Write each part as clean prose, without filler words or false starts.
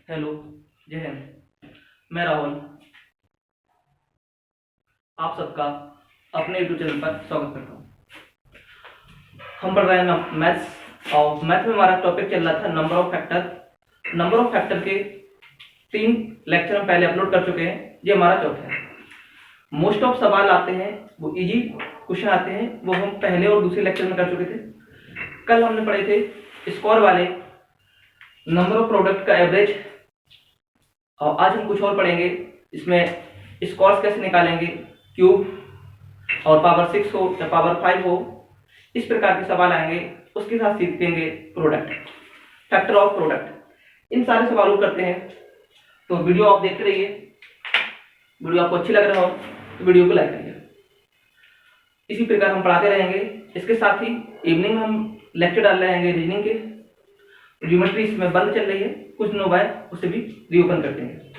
Hello, जय हिंद। मैं राहुल आप सबका अपने यूट्यूब चैनल पर स्वागत करता हूँ। हम पढ़ रहे हैं मैथ्स और मैथ में हमारा टॉपिक चल रहा था number of factor. Number of factor के 3 लेक्चर हम पहले अपलोड कर चुके हैं, ये हमारा चौथा है। मोस्ट ऑफ सवाल आते हैं वो इजी क्वेश्चन आते हैं, वो हम पहले और दूसरे लेक्चर में कर चुके थे। कल हमने पढ़े थे स्कोर वाले, नंबर ऑफ प्रोडक्ट का एवरेज, और आज हम कुछ और पढ़ेंगे। इसमें स्कोर्स कैसे निकालेंगे, क्यूब और पावर 6 हो या पावर 5 हो, इस प्रकार के सवाल आएंगे। उसके साथ सीखेंगे प्रोडक्ट, फैक्टर ऑफ प्रोडक्ट। इन सारे सवालों को करते हैं, तो वीडियो आप देखते रहिए। वीडियो आपको अच्छी लग रहा हो तो वीडियो को लाइक करिए। इसी प्रकार हम पढ़ाते रहेंगे। इसके साथ ही इवनिंग में हम लेक्चर डाल रहे हैं रीजनिंग के। ज्योमेट्री इसमें बंद चल रही है, कुछ दिनों बाद उसे भी रीओपन करते हैं।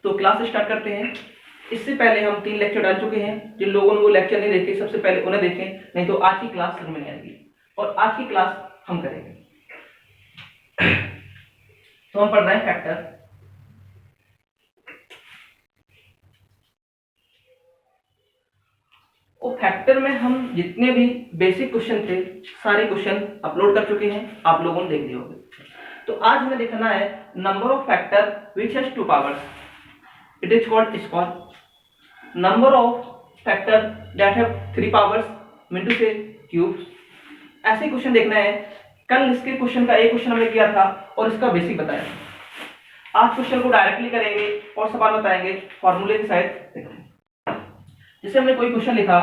तो क्लास स्टार्ट करते हैं। इससे पहले हम 3 लेक्चर डाल चुके हैं। जिन लोगों ने वो लेक्चर नहीं देखे, सबसे पहले उन्हें देखें, नहीं तो आज की क्लास समझ में नहीं आएगी। और आज की क्लास हम करेंगे। तो हम पढ़ रहे हैं फैक्टर। और फैक्टर में हम जितने भी बेसिक क्वेश्चन थे, सारे क्वेश्चन अपलोड कर चुके हैं, आप लोगों ने देख लिए होंगे। तो आज हमें देखना है number of factor which has 2 powers, it is called square. Number of factor that have 3 powers, mean to say cubes. ऐसे क्वेश्चन देखना है। कल इसके क्वेश्चन का एक क्वेश्चन हमने किया था और इसका बेसिक बताया। आज क्वेश्चन को डायरेक्टली करेंगे और सवाल बताएंगे फॉर्मूले के साथ। जैसे हमने कोई क्वेश्चन लिखा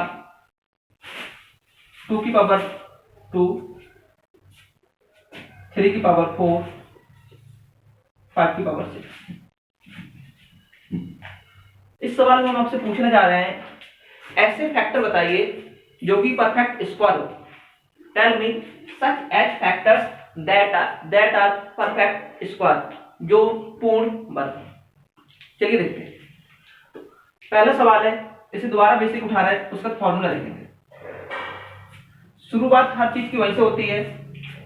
2 की पावर 2, 3 की पावर 4, 5 की पावर 6। इस सवाल में हम आपसे पूछने जा रहे हैं ऐसे फैक्टर बताइए जो कि परफेक्ट स्क्वायर हो। Tell me such as factors that are perfect square, जो पूर्ण वर्ग। चलिए देखते हैं। पहला सवाल है, इसे दोबारा बेसिक उठा रहे हैं, उसका फॉर्मूला देखेंगे। शुरुआत हर चीज की वहीं से होती है।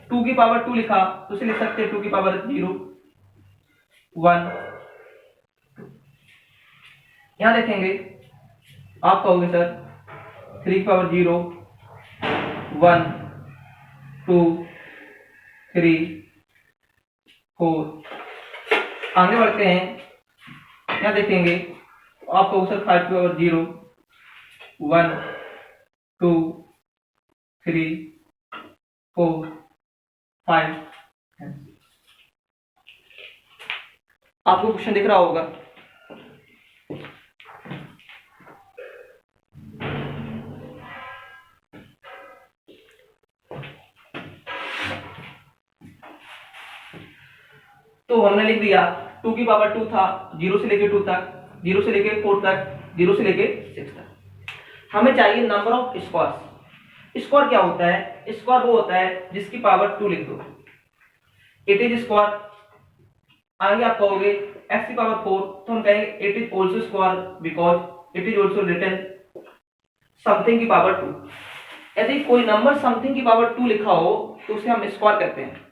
2 की पावर 2 लिखा तो उसे लिख सकते हैं 2 की पावर 0, 1। यहां देखेंगे, आप कहोगे सर 3 की पावर 0, 1, 2, 3, 4। आगे बढ़ते हैं, यहां देखेंगे, आप कहोगे सर 5 की पावर 0, 1, 2, 3, 4, 5। आपको क्वेश्चन दिख रहा होगा। तो हमने लिख दिया 2 की पावर 2 था, 0 से लेके 2 तक, 0 से लेके 4 तक, 0 से लेके 6 तक। हमें चाहिए नंबर ऑफ स्क्वायर्स। स्क्वायर क्या होता है? स्क्वायर वो होता है जिसकी पावर 2 लिख दो, इट इज स्क्वायर। आगे आप कहोगे x की पावर 4, तो हम कहेंगे it is also square because it is also written something की पावर 2। यदि कोई नंबर समथिंग की पावर 2 लिखा हो तो उसे हम स्क्वायर कहते हैं।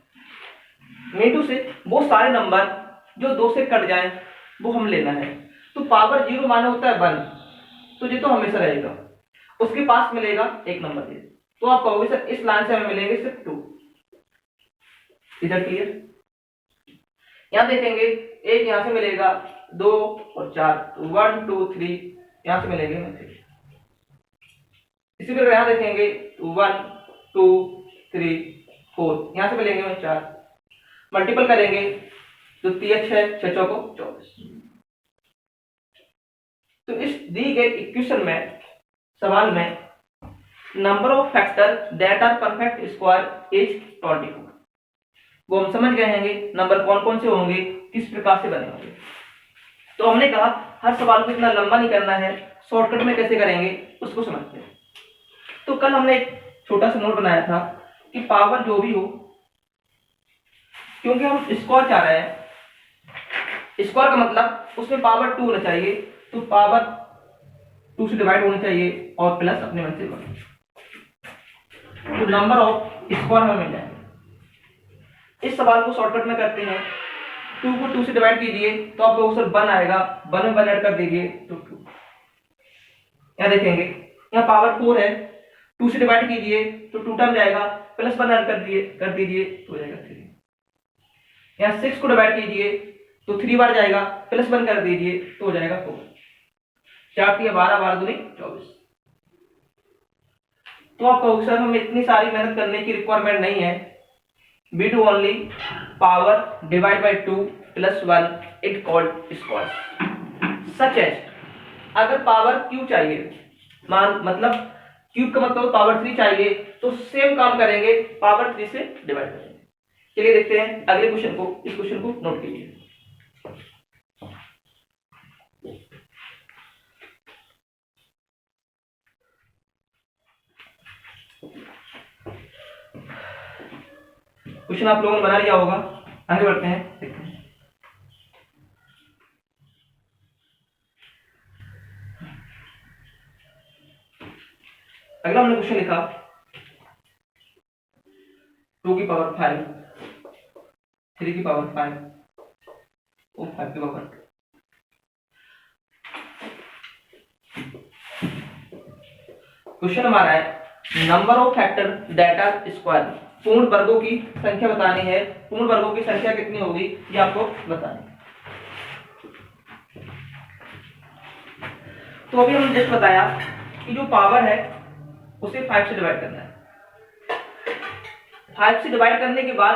मीटू से वो सारे नंबर जो 2 से कट जाएं वो हम लेना है। तो पावर 0 माने होता है 1, तो ये तो हमेशा रहेगा। उसके पास मिलेगा एक नंबर दे, तो आप कहोगे सर इस लाइन से हमें मिलेंगे सिर्फ 2। इधर क्लियर? यहां देखेंगे, एक यहां से मिलेगा 2 और 4, तो 1 2 3 यहां से मिलेंगे 3। इसी प्रकार यहां देखेंगे 1 2 3 4 यहां से मिलेंगे 4। मल्टीपल करेंगे तो 3 6 6 चौको 24। तो इस दी गई इक्वेशन में, सवाल में, number of factor that are perfect square is 24। वो हम समझ गए हैं नंबर कौन कौन से होंगे, किस प्रकार से बने होंगे। तो हमने कहा हर सवाल को इतना लंबा नहीं करना है, शॉर्टकट में कैसे करेंगे उसको समझते हैं। तो कल हमने एक छोटा सा नोट बनाया था कि पावर जो भी हो, क्योंकि हम स्क्वायर चाह रहे हैं, स्क्वायर का मतलब उसमें पावर 2 होना चाहिए, तो पावर 2 से डिवाइड होनी चाहिए और प्लस अपने मन से बने, तो नंबर ऑफ स्क्वायर हमें मिल जाएगा। इस सवाल को शॉर्टकट में करते हैं। 2 को 2 से डिवाइड कीजिए तो आपको आंसर 1 आएगा, 1 में 1 ऐड कर दीजिए तो 2। यहाँ देखेंगे यहाँ पावर 4 है, 2 से डिवाइड कीजिए तो 2 टर्म जाएगा, प्लस 1 ऐड कर दीजिए तो हो जाएगा 3। यहाँ 6 को डिवाइड कीजिए तो 3 बार जाएगा, प्लस 1 कर दीजिए तो हो जाएगा 4। 4 3 12, 12 दूनी 24। तो आपका आंसर, हमें इतनी सारी मेहनत करने की रिक्वायरमेंट नहीं है। we do only power divide by 2 plus 1 it called squares such as, अगर पावर क्यूब चाहिए, मतलब क्यूब का मतलब पावर 3 चाहिए, तो सेम काम करेंगे, पावर 3 से डिवाइड करेंगे। चलिए देखते हैं अगले क्वेश्चन को, इस क्वेश्चन को नोट कीजिए। क्वेश्चन आप लोगों ने बना लिया होगा, आगे बढ़ते हैं, देखते हैं। अगला हमने क्वेश्चन लिखा 2 की पावर 5, 3 की पावर 5 और 5 की पावर 2। क्वेश्चन हमारा है number of factor that are square, पूर्ण वर्गों की संख्या बतानी है। पूर्ण वर्गों की संख्या कितनी होगी ये आपको बतानी है। तो अभी हमने जस्ट बताया कि जो पावर है उसे 5 से डिवाइड करना है। 5 से डिवाइड करने के बाद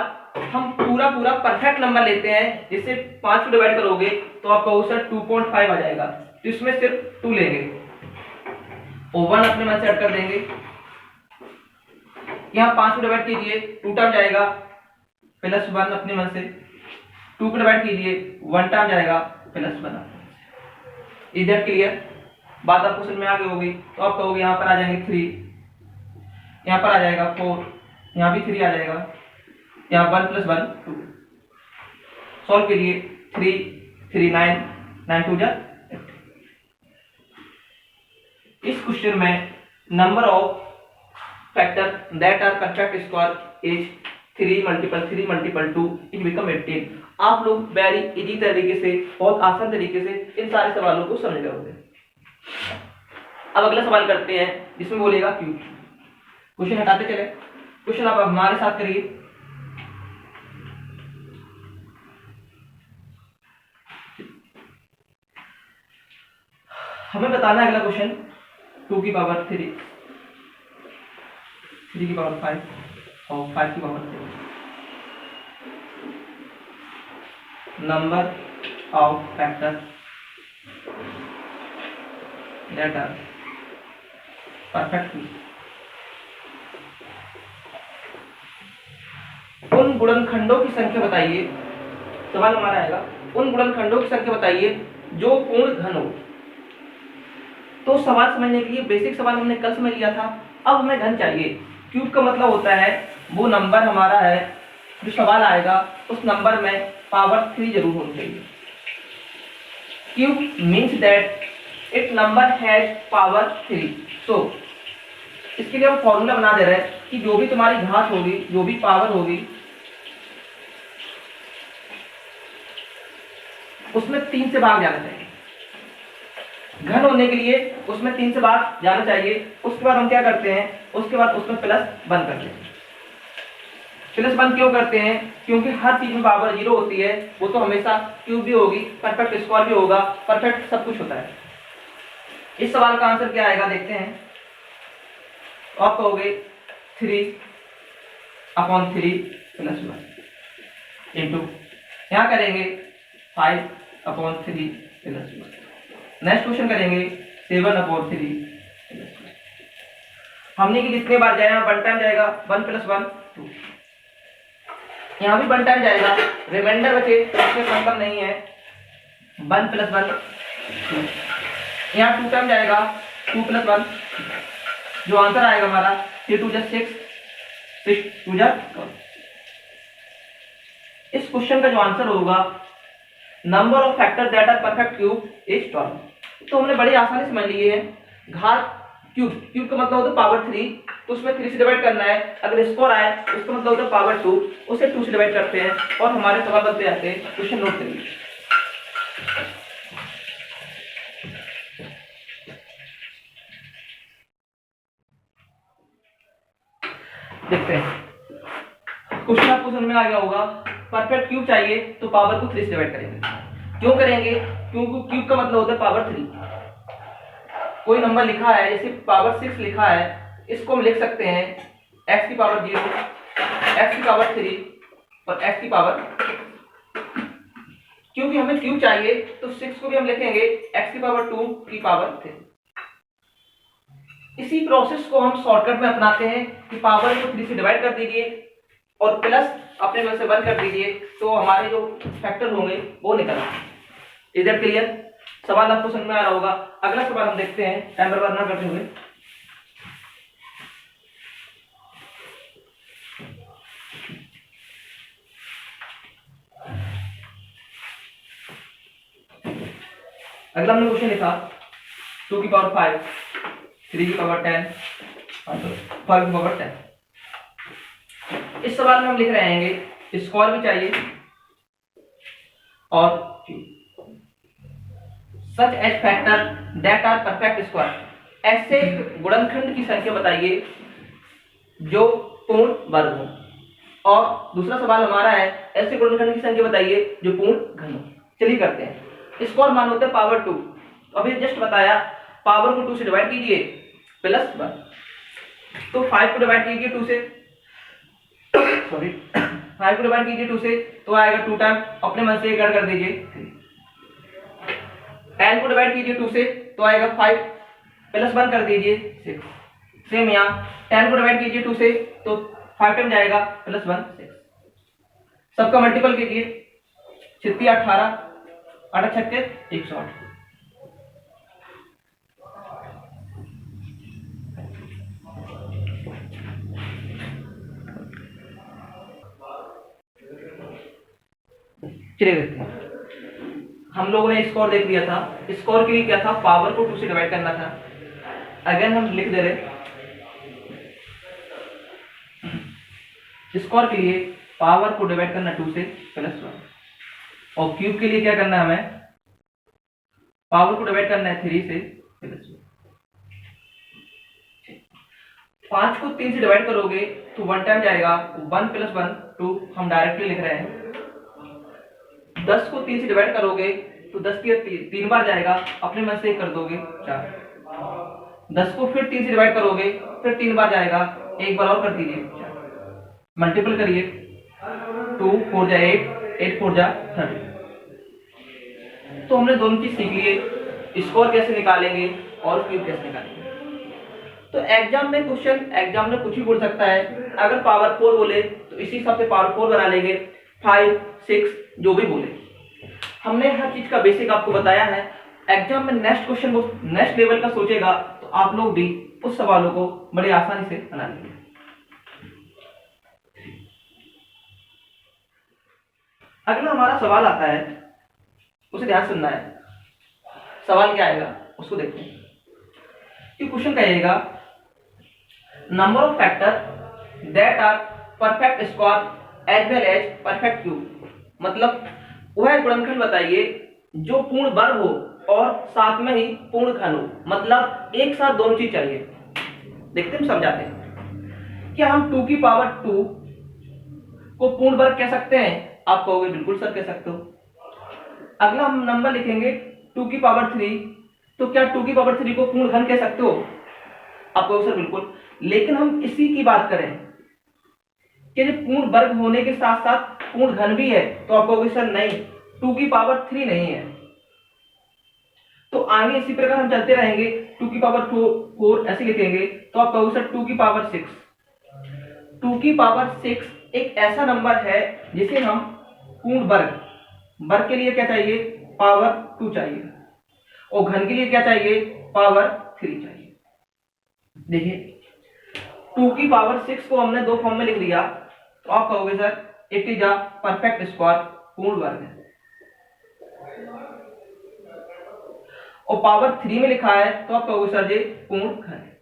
हम पूरा परफेक्ट नंबर लेते हैं, जिससे 5 को डिवाइड करोगे तो आपका आंसर 2.5 आ जाएगा। तो इसमें सिर्फ 2 लेंगे और 1 अपने मन से ऐड कर देंगे। यहाँ 5 को डिवाइड कीजिए 2 टर्म जाएगा, प्लस 1 अपने मन से। 2 को डिवाइड कीजिए 1 टर्म जाएगा, प्लस 1। Is that clear? बात आपको समझ में आ गई होगी। तो आप कहोगे यहाँ पर आ जाएंगे 3, यहाँ पर आ जाएगा 4, यहाँ भी 3 आ जाएगा, यहाँ 1 + 1 2। सॉल्व कीजिए 3 3 9 9 2 जा। इस क्वेश्चन में number of factor that are perfect square is 3 × 3 × 2 it become 18। आप लोग वेरी इजी तरीके से, बहुत आसान तरीके से इन सारे सवालों को समझ गए होंगे। अब अगला सवाल करते हैं जिसमें बोलेगा क्यूब। क्वेश्चन हटाते चले, क्वेश्चन आप हमारे साथ करिए। हमें बताना है अगला क्वेश्चन 2 की पावर 3, 3 की पावर 5 और 5 की power 3। Number of factor that are perfect. उन गुणनखंडों की संख्या बताइए, सवाल हमारा आएगा उन गुणनखंडों की संख्या बताइए जो पूर्ण घन हो। तो सवाल समझने के लिए बेसिक सवाल हमने कल समझ लिया था, अब हमें घन चाहिए। क्यूब का मतलब होता है वो नंबर हमारा है, जो सवाल आएगा उस नंबर में पावर 3 जरूर होनी चाहिए। Cube means that it number has power 3। सो इसके लिए हम फॉर्मूला बना दे रहे हैं कि जो भी तुम्हारी घात होगी, जो भी पावर होगी, उसमें 3 से भाग जाना चाहिए। घन होने के लिए उसमें 3 से भाग जाना चाहिए। उसके बाद हम क्या करते हैं, उसके बाद उसमें +1 करते हैं। +1 क्यों करते हैं? क्योंकि हर चीज में पावर 0 होती है, वो तो हमेशा क्यूब भी होगी, परफेक्ट स्क्वायर भी होगा, परफेक्ट सब कुछ होता है। इस सवाल का आंसर क्या आएगा देखते हैं। आप कहोगे 3/3 + 1 इंटू, यहाँ करेंगे 5/3 + 1। नेक्स्ट क्वेश्चन करेंगे 7/3 + 1। हमने कि जितने बार जाए, यहाँ 1 टाइम जाएगा, 1 + 1 2, यहाँ भी 1 टाइम जाएगा, रिमाइंडर बचे, इसमें कम नहीं है, 1 + 1 2, यहाँ 2 टाइम जाएगा, 2 + 1, जो आंसर आएगा हमारा 3 2 जा 6, 6 2 जा 12। इस क्वेश्चन का जो आंसर होगा number of factor that are perfect cube is 12। तो हमने बड़ी आसानी समझ लिए है। घात क्यूब, क्यूब का मतलब होता है पावर 3, तो उसमें 3 से डिवाइड करना है। अगर स्क्वायर आए उसका मतलब होता है पावर 2, उसे 2 से डिवाइड करते हैं और हमारे सवाल बनते जाते हैं। क्वेश्चन नोट करिए। देखते हैं क्वेश्चन आपको समझ में आ गया होगा। परफेक्ट क्यूब चाहिए तो पावर को 3 से डिवाइड करेंगे। क्यों करेंगे? क्योंकि क्यूब का मतलब होता है पावर 3। कोई नंबर लिखा है जैसे पावर 6 लिखा है, इसको हम लिख सकते हैं x की पावर 0, x की पावर 3 और x की पावर, क्योंकि हमें क्यूब चाहिए तो 6 को भी हम लिखेंगे x की पावर 2 की पावर 3। इसी प्रोसेस को हम शॉर्टकट में अपनाते हैं कि पावर को 3 से डिवाइड कर दीजिए और प्लस अपने में से 1 कर दीजिए, तो हमारे जो फैक्टर होंगे वो निकल आएंगे। Is that clear? सवाल आपको समझ में आ रहा होगा। अगला सवाल हम देखते हैं टाइम बर्बाद ना करते हुए। अगला हमने क्वेश्चन लिखा 2 की पावर 5, 3 की पावर 10, 5 की पावर 10। इस सवाल में हम लिख रहे हैं स्क्वायर भी चाहिए और such as factor that are perfect square. ऐसे गुणनखंड की संख्या बताइए जो पूर्ण वर्ग हो। और दूसरा सवाल हमारा है ऐसे गुणनखंड की संख्या बताइए जो पूर्ण घन हो। चलिए करते हैं। स्क्वायर मान होता है पावर 2, अभी जस्ट बताया पावर को 2 से डिवाइड कीजिए प्लस 1, तो 5 को डिवाइड कीजिए 2 से, सॉरी 5 को डिवाइड कीजिए 2 से तो आएगा 2 टाइम, अपने मन से ऐड कर दीजिए 3। 10 को डिवाइड कीजिए 2 से तो आएगा 5 प्लस 1 कर दीजिए 6। सेम यहाँ 10 को डिवाइड कीजिए 2 से तो 5 टाइम जाएगा प्लस 1 6। सबका मल्टीपल कीजिए 6 18, 8 छक्के 108। चलिए देखते हैं। हम लोगों ने स्कोर देख लिया था। स्कोर के लिए क्या था? पावर को 2 से डिवाइड करना था। अगेन हम लिख दे रहे स्कोर के लिए पावर को डिवाइड करना 2 से प्लस 1, और क्यूब के लिए क्या करना है? हमें पावर को डिवाइड करना है 3 से प्लस 1। 5 को 3 से डिवाइड करोगे तो 1 टाइम जाएगा, 1 प्लस 1 2, हम डायरेक्टली लिख रहे हैं। 10 को 3 से डिवाइड करोगे तो 10 की 3 बार जाएगा, अपने मन से कर दोगे 4। 10 को फिर 3 से डिवाइड करोगे फिर 3 बार जाएगा, एक बार और कर दीजिए 4। मल्टीपल करिए 2 4 जा 8, 8 4 जा 30। तो हमने दोनों चीज सीख लिए, स्कोर कैसे निकालेंगे और क्यूब कैसे निकालेंगे। तो एग्जाम में कुछ भी बोल सकता है। अगर पावर 4 बोले तो इसी हिसाब से पावर 4 बना लेंगे, 5 6 जो भी बोले। हमने हर चीज का बेसिक आपको बताया है। एग्जाम में नेक्स्ट क्वेश्चन वो नेक्स्ट लेवल का सोचेगा तो आप लोग भी उस सवालों को बड़ी आसानी से बना लेंगे। अगला हमारा सवाल आता है, उसे ध्यान सुनना है। सवाल क्या आएगा उसको देखते हैं। क्वेश्चन कहेगा number of factor that are perfect square as well as perfect cube. मतलब वह गुणनखंड बताइए जो पूर्ण वर्ग हो और साथ में ही पूर्ण घन हो। मतलब एक साथ दोनों चीज चाहिए। देखते हैं समझाते हैं। क्या हम 2 की पावर 2 को पूर्ण वर्ग कह सकते हैं? आप कहोगे बिल्कुल सर कह सकते हो। अगला हम नंबर लिखेंगे 2 की पावर 3, तो क्या 2 की पावर 3 को पूर्ण घन कह सकते हो? आप कहोगे सर बिल्कुल। लेकिन हम इसी की बात करें कि जब पूर्ण वर्ग होने के साथ साथ पूर्ण घन भी है, तो आप कहोगे सर नहीं 2 की पावर 3 नहीं है। तो आगे इसी प्रकार हम चलते रहेंगे, 2 की पावर 4 ऐसे लिखेंगे तो आप कहोगे सर 2 की पावर 6। 2 की पावर 6 एक ऐसा नंबर है जिसे हम पूर्ण वर्ग के लिए क्या चाहिए? पावर 2 चाहिए, और घन के लिए क्या चाहिए? पावर 3 चाहिए। देखिए 2 की पावर 6 को हमने दो फॉर्म में लिख दिया, तो आप कहोगे sir it is a perfect square, पूर्ण वर्ग है। और पावर 3 में लिखा है तो आप कहोगे सर जी पूर्ण घन है।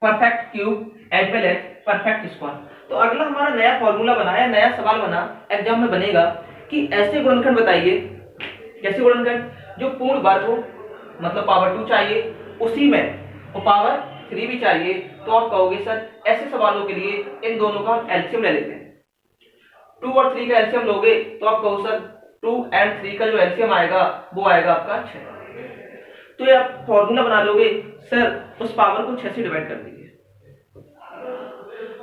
Perfect cube as well as perfect square. तो अगला हमारा नया फॉर्मूला बना है, नया सवाल बना एग्जाम में बनेगा कि ऐसे गुणनखंड बताइए, कैसे गुणनखंड जो पूर्ण वर्ग हो, मतलब पावर 2 चाहिए, उसी में और पावर 3 भी चाहिए। तो आप कहोगे सर ऐसे सवालों के लिए इन दोनों का एलसीएम ले लेते हैं। 2 और 3 का एलसीएम लोगे तो आप कहो सर 2 एंड 3 का जो एलसीएम आएगा वो आएगा आपका 6। तो ये आप फॉर्मूला बना लोगे, सर उस पावर को 6 से डिवाइड कर दीजिए।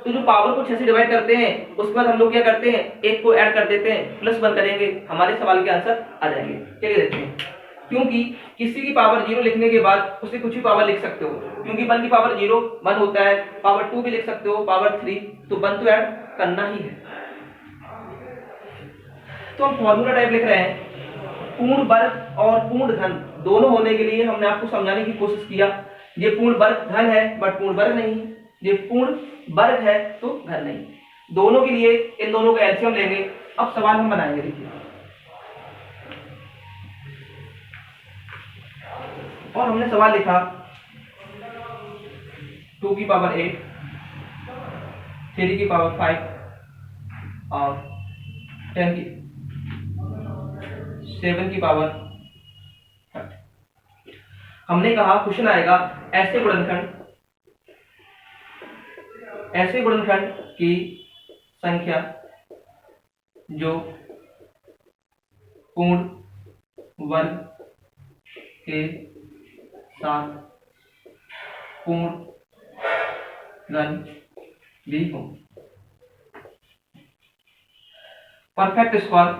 तो जो पावर को 6 से डिवाइड करते हैं उसके बाद हम लोग क्या करते हैं, एक को ऐड कर देते हैं, प्लस 1 करेंगे, हमारे सवाल के आंसर आ जाएंगे। चलिए देखते हैं। क्योंकि किसी की पावर 0 लिखने के बाद उसे कुछ भी पावर लिख सकते हो, क्योंकि 1 की पावर 0 1 होता है, पावर 2 भी लिख सकते हो, पावर 3, तो 1 तो ऐड करना ही है। तो हम फॉर्मूला टाइप लिख रहे हैं, पूर्ण वर्ग और पूर्ण घन दोनों होने के लिए हमने आपको समझाने की कोशिश किया। ये पूर्ण वर्ग घन है बट पूर्ण वर्ग नहीं, ये पूर्ण वर्ग है तो घन नहीं। दोनों के लिए इन दोनों का एलसीएम लेंगे। अब सवाल हम बनाएंगे, देखिए। और हमने सवाल लिखा 2 की पावर 8, 3 की पावर 5 और 10 की 7 की पावर 30। हमने कहा क्वेश्चन आएगा ऐसे गुणनखंड की संख्या जो पूर्ण वर्ग के साथ पूर्ण घन भी हो। Perfect square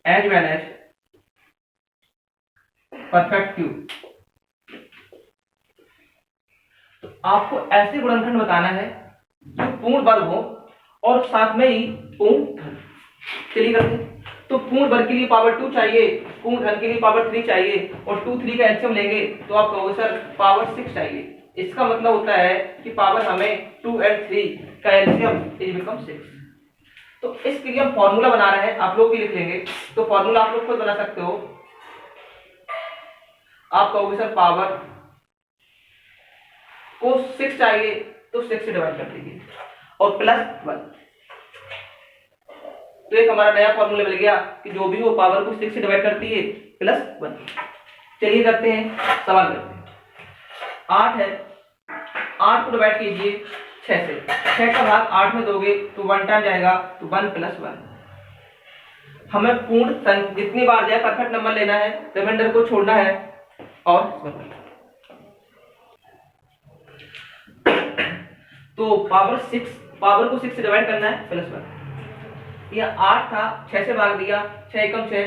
as well as perfect cube. तो आपको ऐसे गुणनखंड बताना है जो पूर्ण वर्ग हो और साथ में ही पूर्ण घन। चलिए करते हैं। तो पूर्ण वर्ग के लिए पावर 2 चाहिए, पूर्ण घन के लिए पावर 3 चाहिए, और 2 3 का एलसीएम लेंगे तो आप कहोगे सर पावर 6 चाहिए। इसका मतलब होता है कि पावर हमें 2 एंड 3 का एलसीएम इज बिकम 6। तो इसके लिए हम फॉर्मूला बना रहे हैं, आप लोग भी लिख लेंगे। तो फॉर्मूला आप लोग खुद बना सकते हो। आप कहोगे सर पावर को 6 चाहिए तो 6 से डिवाइड कर दीजिए और प्लस 1। तो एक हमारा नया फॉर्मूला मिल गया कि जो भी हो पावर को 6 से डिवाइड करती है प्लस 1। चलिए करते हैं, सवाल करते हैं। 8 है, 8 को डिवाइड कीजिए 6 से। 6 का भाग 8 में दोगे तो 1 टाइम जाएगा, तो 1 प्लस 1। हमें पूर्ण जितनी बार जाए परफेक्ट नंबर लेना है, रिमाइंडर को छोड़ना है। और तो पावर को 6 से डिवाइड करना है प्लस 1। यह 8 था, 6 से भाग दिया, 6 एकम 6।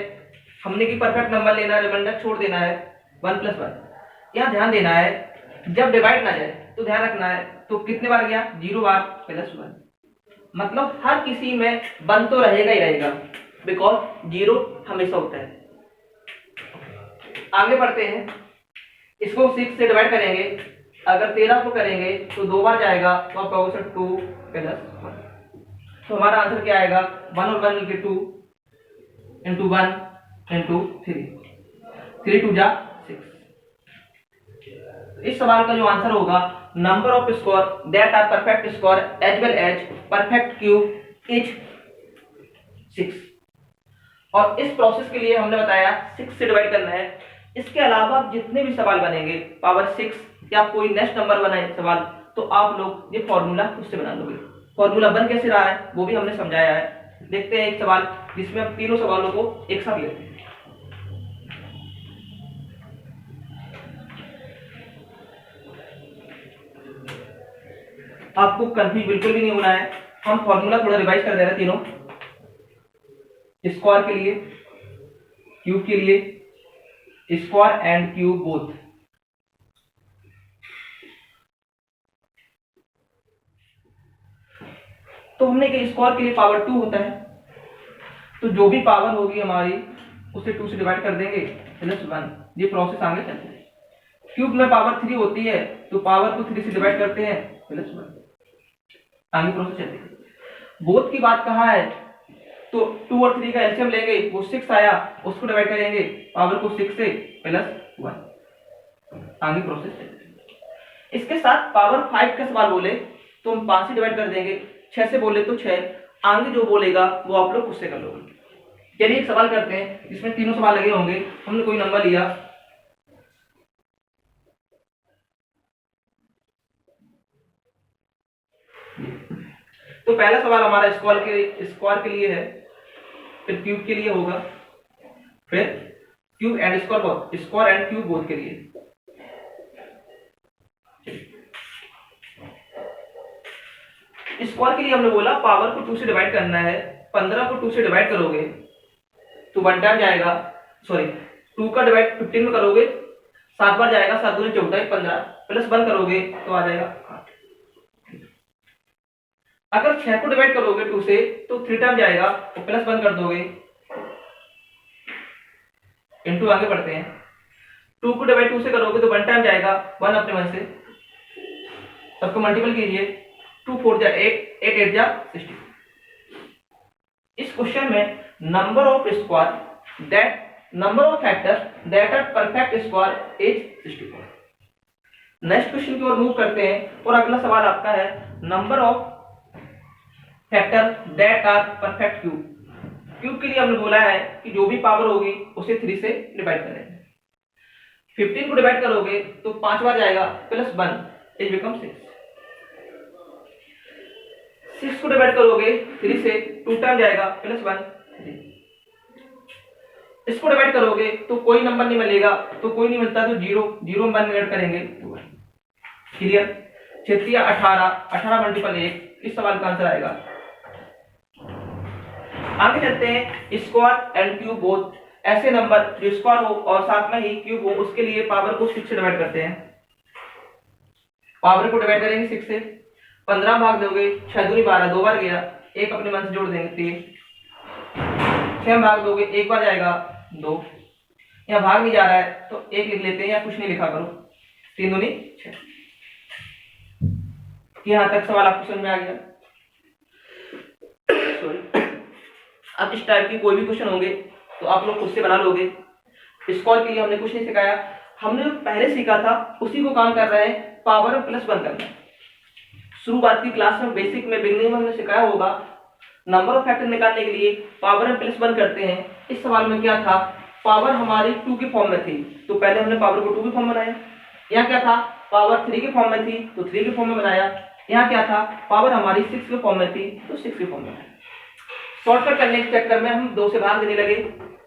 हमने की परफेक्ट नंबर लेना है, रिमाइंडर छोड़ देना है, 1 प्लस 1। यहाँ ध्यान देना है जब डिवाइड ना जाए तो ध्यान रखना है, तो कितने बार गया, 0 बार प्लस 1। मतलब हर किसी में 1 तो रहेगा ही रहेगा, बिकॉज 0 हमेशा होता है। आगे बढ़ते हैं, इसको 6 से डिवाइड करेंगे। अगर 13 को करेंगे तो 2 बार जाएगा, तो आप कहोगे सर 2 प्लस 1। तो हमारा आंसर क्या आएगा, 1 और 1 मिलकर 2 इंटू 1 इंटू 3, 3 2 जा 6। इस सवाल का जो आंसर होगा, number of square that are perfect square as well as perfect cube is 6। और इस प्रोसेस के लिए हमने बताया 6 से डिवाइड करना है। इसके अलावा जितने भी सवाल बनेंगे पावर 6 या कोई नेक्स्ट नंबर बनाए सवाल, तो आप लोग ये फॉर्मूला उससे बना लोगे। फॉर्मूला बन कैसे रहा है वो भी हमने समझाया है। देखते हैं एक सवाल जिसमें हम तीनों सवालों को एक साथ लेते हैं। आपको कंफ्यूज बिल्कुल भी नहीं होना है। हम फॉर्मूला थोड़ा रिवाइज कर दे रहे हैं तीनों, स्क्वायर के लिए, क्यूब के लिए, स्क्वायर एंड क्यूब बोथ। तो हमने कि स्क्वायर के लिए पावर 2 होता है, तो जो भी पावर होगी हमारी उसे 2 से डिवाइड कर देंगे प्लस 1। ये प्रोसेस आगे चलते हैं। क्यूब में पावर 3 होती है, तो पावर को 3 से डिवाइड करते हैं प्लस 1। आगे प्रोसेस चलते हैं। बोथ की बात कहा है, तो 2 और 3 का एलसीएम लेंगे, वो 6 आया, उसको डिवाइड करेंगे पावर को 6 से प्लस 1। आगे प्रोसेस चलते हैं। इसके साथ पावर 5 का सवाल बोले तो हम 5 से डिवाइड कर देंगे, 6 से बोले तो 6, आगे जो बोलेगा वो आप लोग उससे कर लोगे। चलिए एक सवाल करते हैं जिसमें तीनों सवाल लगे होंगे। हमने कोई नंबर लिया, तो पहला सवाल हमारा स्क्वायर के लिए है, फिर क्यूब के लिए होगा, फिर cube and square and cube both के लिए। स्क्वायर के लिए हमने बोला पावर को 2 से डिवाइड करना है। 15 को 2 से डिवाइड करोगे तो 1 टाइम जाएगा, सॉरी 2 का डिवाइड 15 में करोगे 7 बार जाएगा, 7 दूनी 14 15 प्लस 1 करोगे तो आ जाएगा 8। अगर 6 को डिवाइड करोगे 2 से तो 3 टाइम जाएगा और प्लस 1 कर दोगे, इनटू आगे बढ़ते हैं। 2 को डिवाइड 2 से करोगे तो 1 टाइम जाएगा, 1 अपने मन से सबको मल्टीपल कीजिए, 2 4 जा 8, 8 8 जा 60। इस क्वेश्चन में number of square that number of factors that are perfect square is 64। Next question की ओर मूव करते हैं और अगला सवाल आपका है number of factor that are perfect cube. Cube के लिए हमने बोला है कि जो भी पावर होगी उसे 3 से डिवाइड करें। 15 को डिवाइड करोगे तो 5 बार जाएगा प्लस 1 इज बिकम 6। 6 को डिवाइड करोगे 3 से 2 टाइम जाएगा प्लस 1। इसको डिवाइड करोगे तो कोई नंबर नहीं मिलेगा, तो कोई नहीं मिलता तो 0 0 में 1 डिवाइड करेंगे। क्लियर? 6 18, 18 मल्टीपल 1 इस सवाल का आंसर आएगा। आगे चलते हैं स्क्वायर एंड क्यूब बोथ। ऐसे नंबर जो स्क्वायर हो और साथ में ही क्यूब हो उसके लिए पावर को 6 से डिवाइड करते हैं। पावर को डिवाइड करेंगे 6 से, 15 भाग दोगे 6 दूनी 12, 2 बार गया, 1 अपने मन से जोड़ देंगे 3। 6 भाग दोगे 1 बार जाएगा 2, यहाँ भाग नहीं जा रहा है तो 1 लिख लेते हैं या कुछ नहीं लिखा करो, 3 दूनी 6। यहाँ तक सवाल आपको समझ में आ गया? सॉरी, अब इस टाइप की कोई भी क्वेश्चन होंगे तो आप लोग खुद से बना लोगे। स्क्वायर के लिए हमने कुछ नहीं सिखाया, हमने जो पहले सीखा था उसी को काम कर रहे हैं, पावर में प्लस 1 करना। शुरुआत की क्लास में बेसिक में बिगनिंग में हमने सिखाया होगा नंबर ऑफ फैक्टर निकालने के लिए पावर में प्लस 1 करते हैं। इस सवाल में क्या था, पावर हमारी 2 के फॉर्म में थी तो पहले हमने पावर को 2 के फॉर्म में बनाया। यहाँ क्या था, पावर 3 के फॉर्म में थी तो 3 के फॉर्म में बनाया। यहाँ क्या था, पावर हमारी 6 के फॉर्म में थी तो 6 के फॉर्म में। शॉर्टकट करने के चक्कर में हम 2 से भाग देने लगे,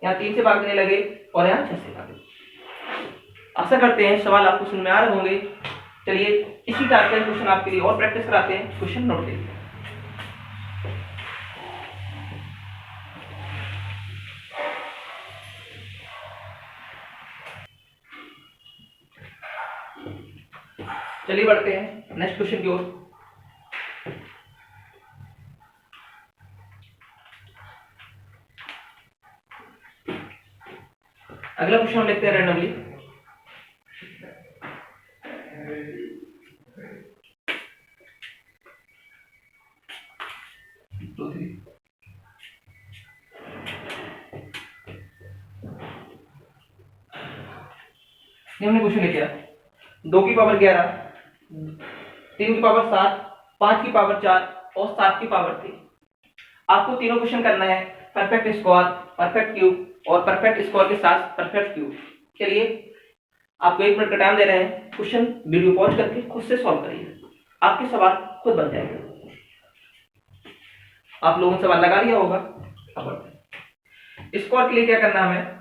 यहाँ 3 से भाग देने लगे और यहाँ 6 से भाग। आशा करते हैं सवाल आपको समझ में आ रहे होंगे। चलिए इसी टाइप का क्वेश्चन आपके लिए और प्रैक्टिस कराते हैं। क्वेश्चन नोट करिए। चलिए बढ़ते हैं नेक्स्ट क्वेश्चन की ओर। अगला क्वेश्चन हम लिखते हैं रैंडमली। हमने क्वेश्चन लिखा 2 की पावर 11, 3 की पावर 7, 5 की पावर 4 और 7 की पावर 3। आपको तीनों क्वेश्चन करना है, परफेक्ट स्क्वायर, परफेक्ट क्यूब और परफेक्ट स्क्वायर के साथ परफेक्ट क्यूब। चलिए आपको 1 मिनट का टाइम दे रहे हैं, क्वेश्चन वीडियो पॉज करके खुद से सॉल्व करिए, आपके सवाल खुद बन जाएंगे। आप लोगों ने सवाल लगा दिया होगा। स्क्वायर के लिए क्या करना है हमें,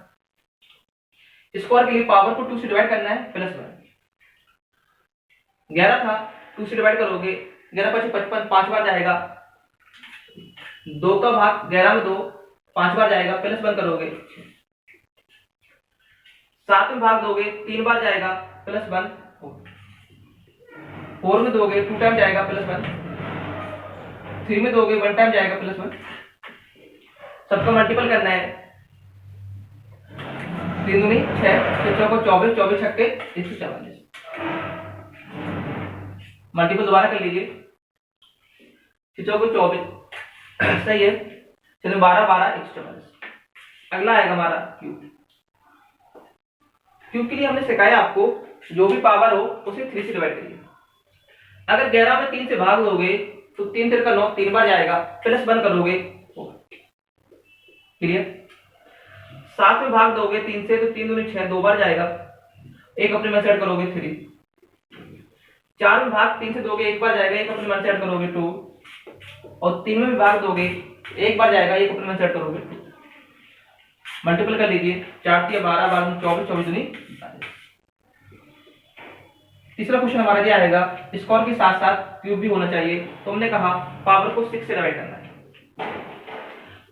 स्क्वायर के लिए पावर को 2 से डिवाइड करना है प्लस 1। 11 था, 2 से डिवाइड करोगे 11 5 55, 5 बार जाएगा। 2 का भाग 11 में 2, 5 बार जाएगा, प्लस 1 करोगे। 7 में भाग दोगे 3 बार जाएगा, प्लस 1। 4 में दोगे 2 टाइम जाएगा, प्लस 1। 3 में दोगे 1 टाइम जाएगा, प्लस 1। सबका मल्टीपल करना है, 3 दूनी 6, 6 चौको 24, 24 छक्के 144। मल्टीपल दोबारा कर लीजिए, 6 चौको 24 सही है। चलो 12 12 144। अगला आएगा हमारा क्यूब। क्यूब के लिए हमने सिखाया आपको जो भी पावर हो उसे 3 से डिवाइड करिए। अगर 11 में 3 से भाग दोगे तो 3 3 का 9, 3 बार जाएगा, प्लस 1 करोगे, क्लियर। 7 में भाग दोगे 3 से तो 3 दूनी 6, 2 बार जाएगा, एक अपने मन से ऐड करोगे 3। 4 में भाग 3 से दोगे, एक बार जाएगा, एक अपने मन से ऐड करोगे 2। और 3 में भी भाग दोगे, एक बार जाएगा, एक अपने मन से ऐड करोगे 2। मल्टीपल कर लीजिए, 4 3 12, 12 24, 24 दूनी 48। तीसरा क्वेश्चन हमारा क्या आएगा, स्क्वायर के साथ साथ क्यूब भी होना चाहिए। तो हमने कहा पावर को 6 से डिवाइड करना है।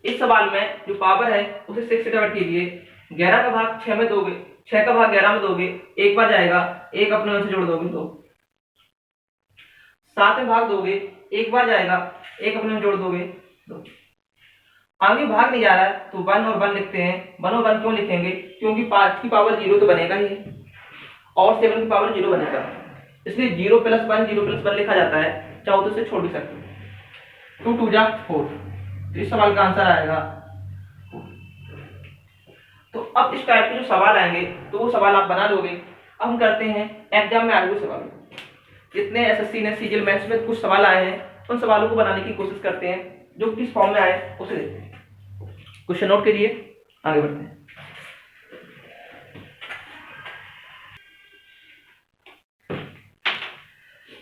इस सवाल में जो पावर है उसे 6 से डिवाइड कीजिए। 11 का भाग 6 में दोगे, 6 का भाग 11 में दोगे, एक बार जाएगा, एक अपने मन से जोड़ दोगे 2। 7 में भाग दोगे, एक बार जाएगा, एक अपने में जोड़ दोगे 2। आगे भाग नहीं जा रहा है तो 1 और 1 लिखते हैं। 1 और 1 क्यों लिखेंगे, क्योंकि 5 की पावर 0 तो बनेगा ही और 7 की पावर 0 बनेगा, इसलिए 0 + 1 0 + 1 लिखा जाता है, चाहो तो से छोड़ भी सकते हैं। 2 2 जा 4। तो इस सवाल का आंसर आएगा। तो अब इस टाइप के जो सवाल आएंगे तो वो सवाल आप बना लोगे। अब हम करते हैं एग्जाम में आए हुए सवाल। जितने एसएससी ने सीजीएल मैथ्स में कुछ सवाल आए हैं उन सवालों को बनाने की कोशिश करते हैं, जो किस फॉर्म में आए उसे देखते हैं। क्वेश्चन नोट कीजिए, आगे बढ़ते हैं।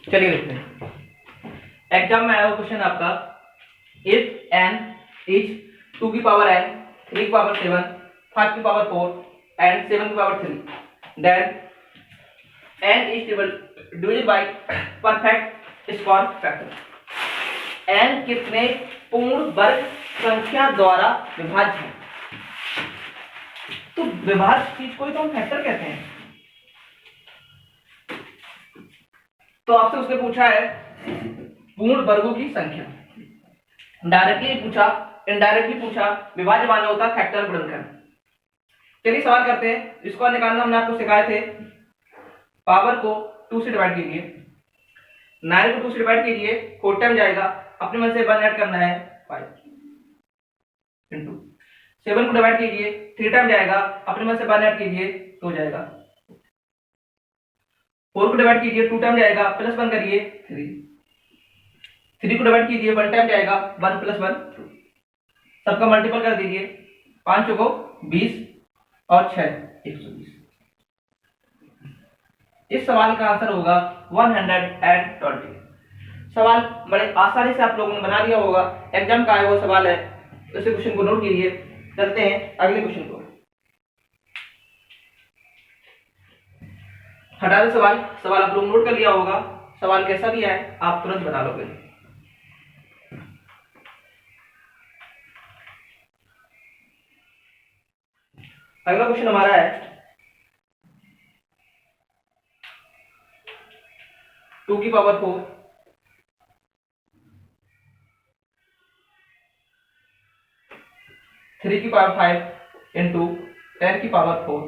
चलिए देखते हैं एग्जाम में आया हुआ क्वेश्चन आपका, इफ n इज 2 की पावर n, 3 की पावर 7, 5 की पावर 4 एंड 7 की power 3, then n is divided by perfect square factor. n कितने पूर्ण वर्ग संख्या द्वारा विभाज्य है। तो विभाज्य चीज को ही तो हम फैक्टर कहते हैं। तो आपसे उसने पूछा है पूर्ण वर्गों की संख्या, डायरेक्टली पूछा, इनडायरेक्टली पूछा, विभाज्य माना होता है फैक्टर गुणनखंड। चलिए सवाल करते हैं। इसको निकालना हमने आपको सिखाए थे। पावर को 2 से डिवाइड कीजिए, 9 को 2 से डिवाइड कीजिए, 4 टाइम जाएगा, अपने मन से 1 ऐड करना है 5 इंटू 7 को डिवाइड कीजिए, 3 टाइम जाएगा, अपने मन से 1 ऐड कीजिए तो जाएगा। 4 को डिवाइड कीजिए, 2 टाइम जाएगा, प्लस 1 करिए 3। 3 को डिवाइड कीजिए, 1 टाइम जाएगा, 1 + 1 2। सबका मल्टीपल कर दीजिए, 5 को 20 और 6 120। इस सवाल का आंसर होगा 120। सवाल बड़े आसानी से आप लोगों ने बना लिया होगा, एग्जाम का आया हुआ सवाल है। इस क्वेश्चन को नोट कीजिए। चलते हैं अगले क्वेश्चन को। हटा दे सवाल आप लोग नोट कर लिया होगा। सवाल कैसा भी है आप तुरंत बना लोगे। अगला क्वेश्चन हमारा है 2 की पावर 4 3 की पावर 5 इंटू 10 की पावर 4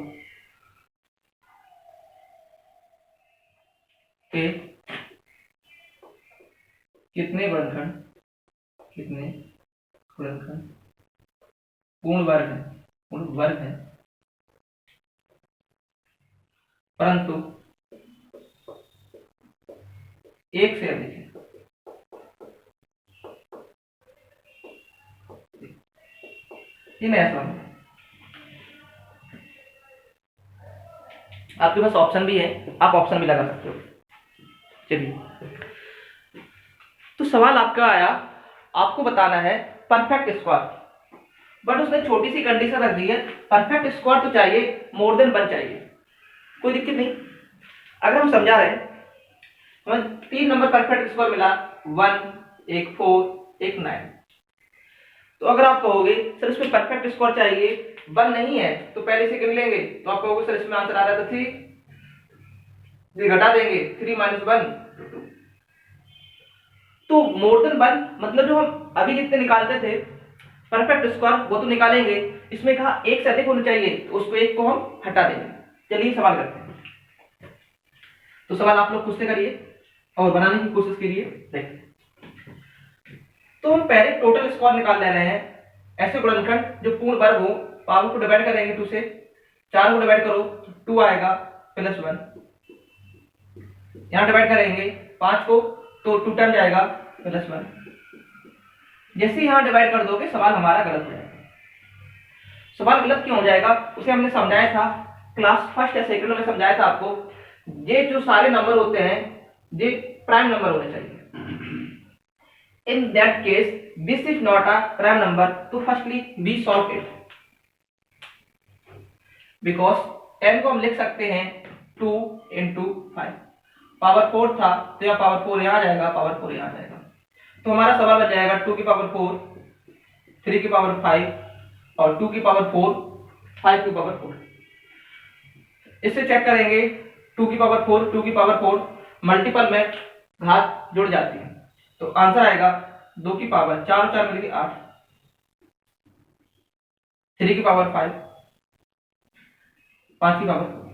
के कितने गुणनखंड पूर्ण वर्ग है परंतु 1 से अधिक है। ये नया सवाल है। आपके पास ऑप्शन भी है, आप ऑप्शन भी लगा सकते हो। चलिए, तो सवाल आपका आया, आपको बताना है परफेक्ट स्क्वायर, बट उसने छोटी सी कंडीशन रख दी है, परफेक्ट स्क्वायर तो चाहिए, मोर देन 1 चाहिए। कोई दिक्कत नहीं। अगर हम समझा रहे हैं, हमें 3 नंबर परफेक्ट स्क्वायर मिला, 1 एक 4 एक 9। तो अगर आप कहोगे सर इसमें परफेक्ट स्क्वायर चाहिए, 1 नहीं है, तो पहले से गिन लेंगे, तो आप कहोगे सर इसमें आंसर आ रहा था 3, घटा देंगे 3 - 1 2। तो मोर देन 1 मतलब जो हम अभी जितने निकालते थे परफेक्ट स्क्वायर वो तो निकालेंगे, इसमें कहा 1 से अधिक होना चाहिए, तो उसको 1 को हम हटा देंगे। चलिए सवाल करते हैं। तो सवाल आप लोग खुद से करिए और बनाने की कोशिश कीजिए। देखिए, तो हम पहले टोटल स्क्वायर निकाल ले रहे हैं। ऐसे गुणनखंड जो पूर्ण वर्ग हो, पावर को डिवाइड करेंगे 2 से, 4 को डिवाइड करो 2 आएगा +1, यहां डिवाइड करेंगे 5 को तो 2 टाइम जाएगा +1। जैसे ही यहाँ डिवाइड कर दोगे सवाल हमारा गलत हो जाएगा। सवाल गलत क्यों हो जाएगा उसे हमने समझाया था क्लास फर्स्ट या सेकंड में समझाया था आपको। ये जो सारे नंबर होते हैं ये प्राइम नंबर होने चाहिए। In that case this is not a prime number, तो firstly we solve it because n को हम लिख सकते हैं 2 into 5। पावर 4 था तो यहाँ पावर 4 यहाँ जाएगा, पावर 4 यहाँ जाएगा, तो हमारा सवाल बच जाएगा 2 की पावर 4, 3 की पावर 5 और 2 की पावर 4, 5 की पावर 4। इससे चेक करेंगे 2 की पावर 4, 2 की पावर 4 मल्टीपल में घात जुड़ जाती है, तो आंसर आएगा 2 की पावर 4 4 मिलेगी 8, 3 की पावर 5, 5 की पावर 4।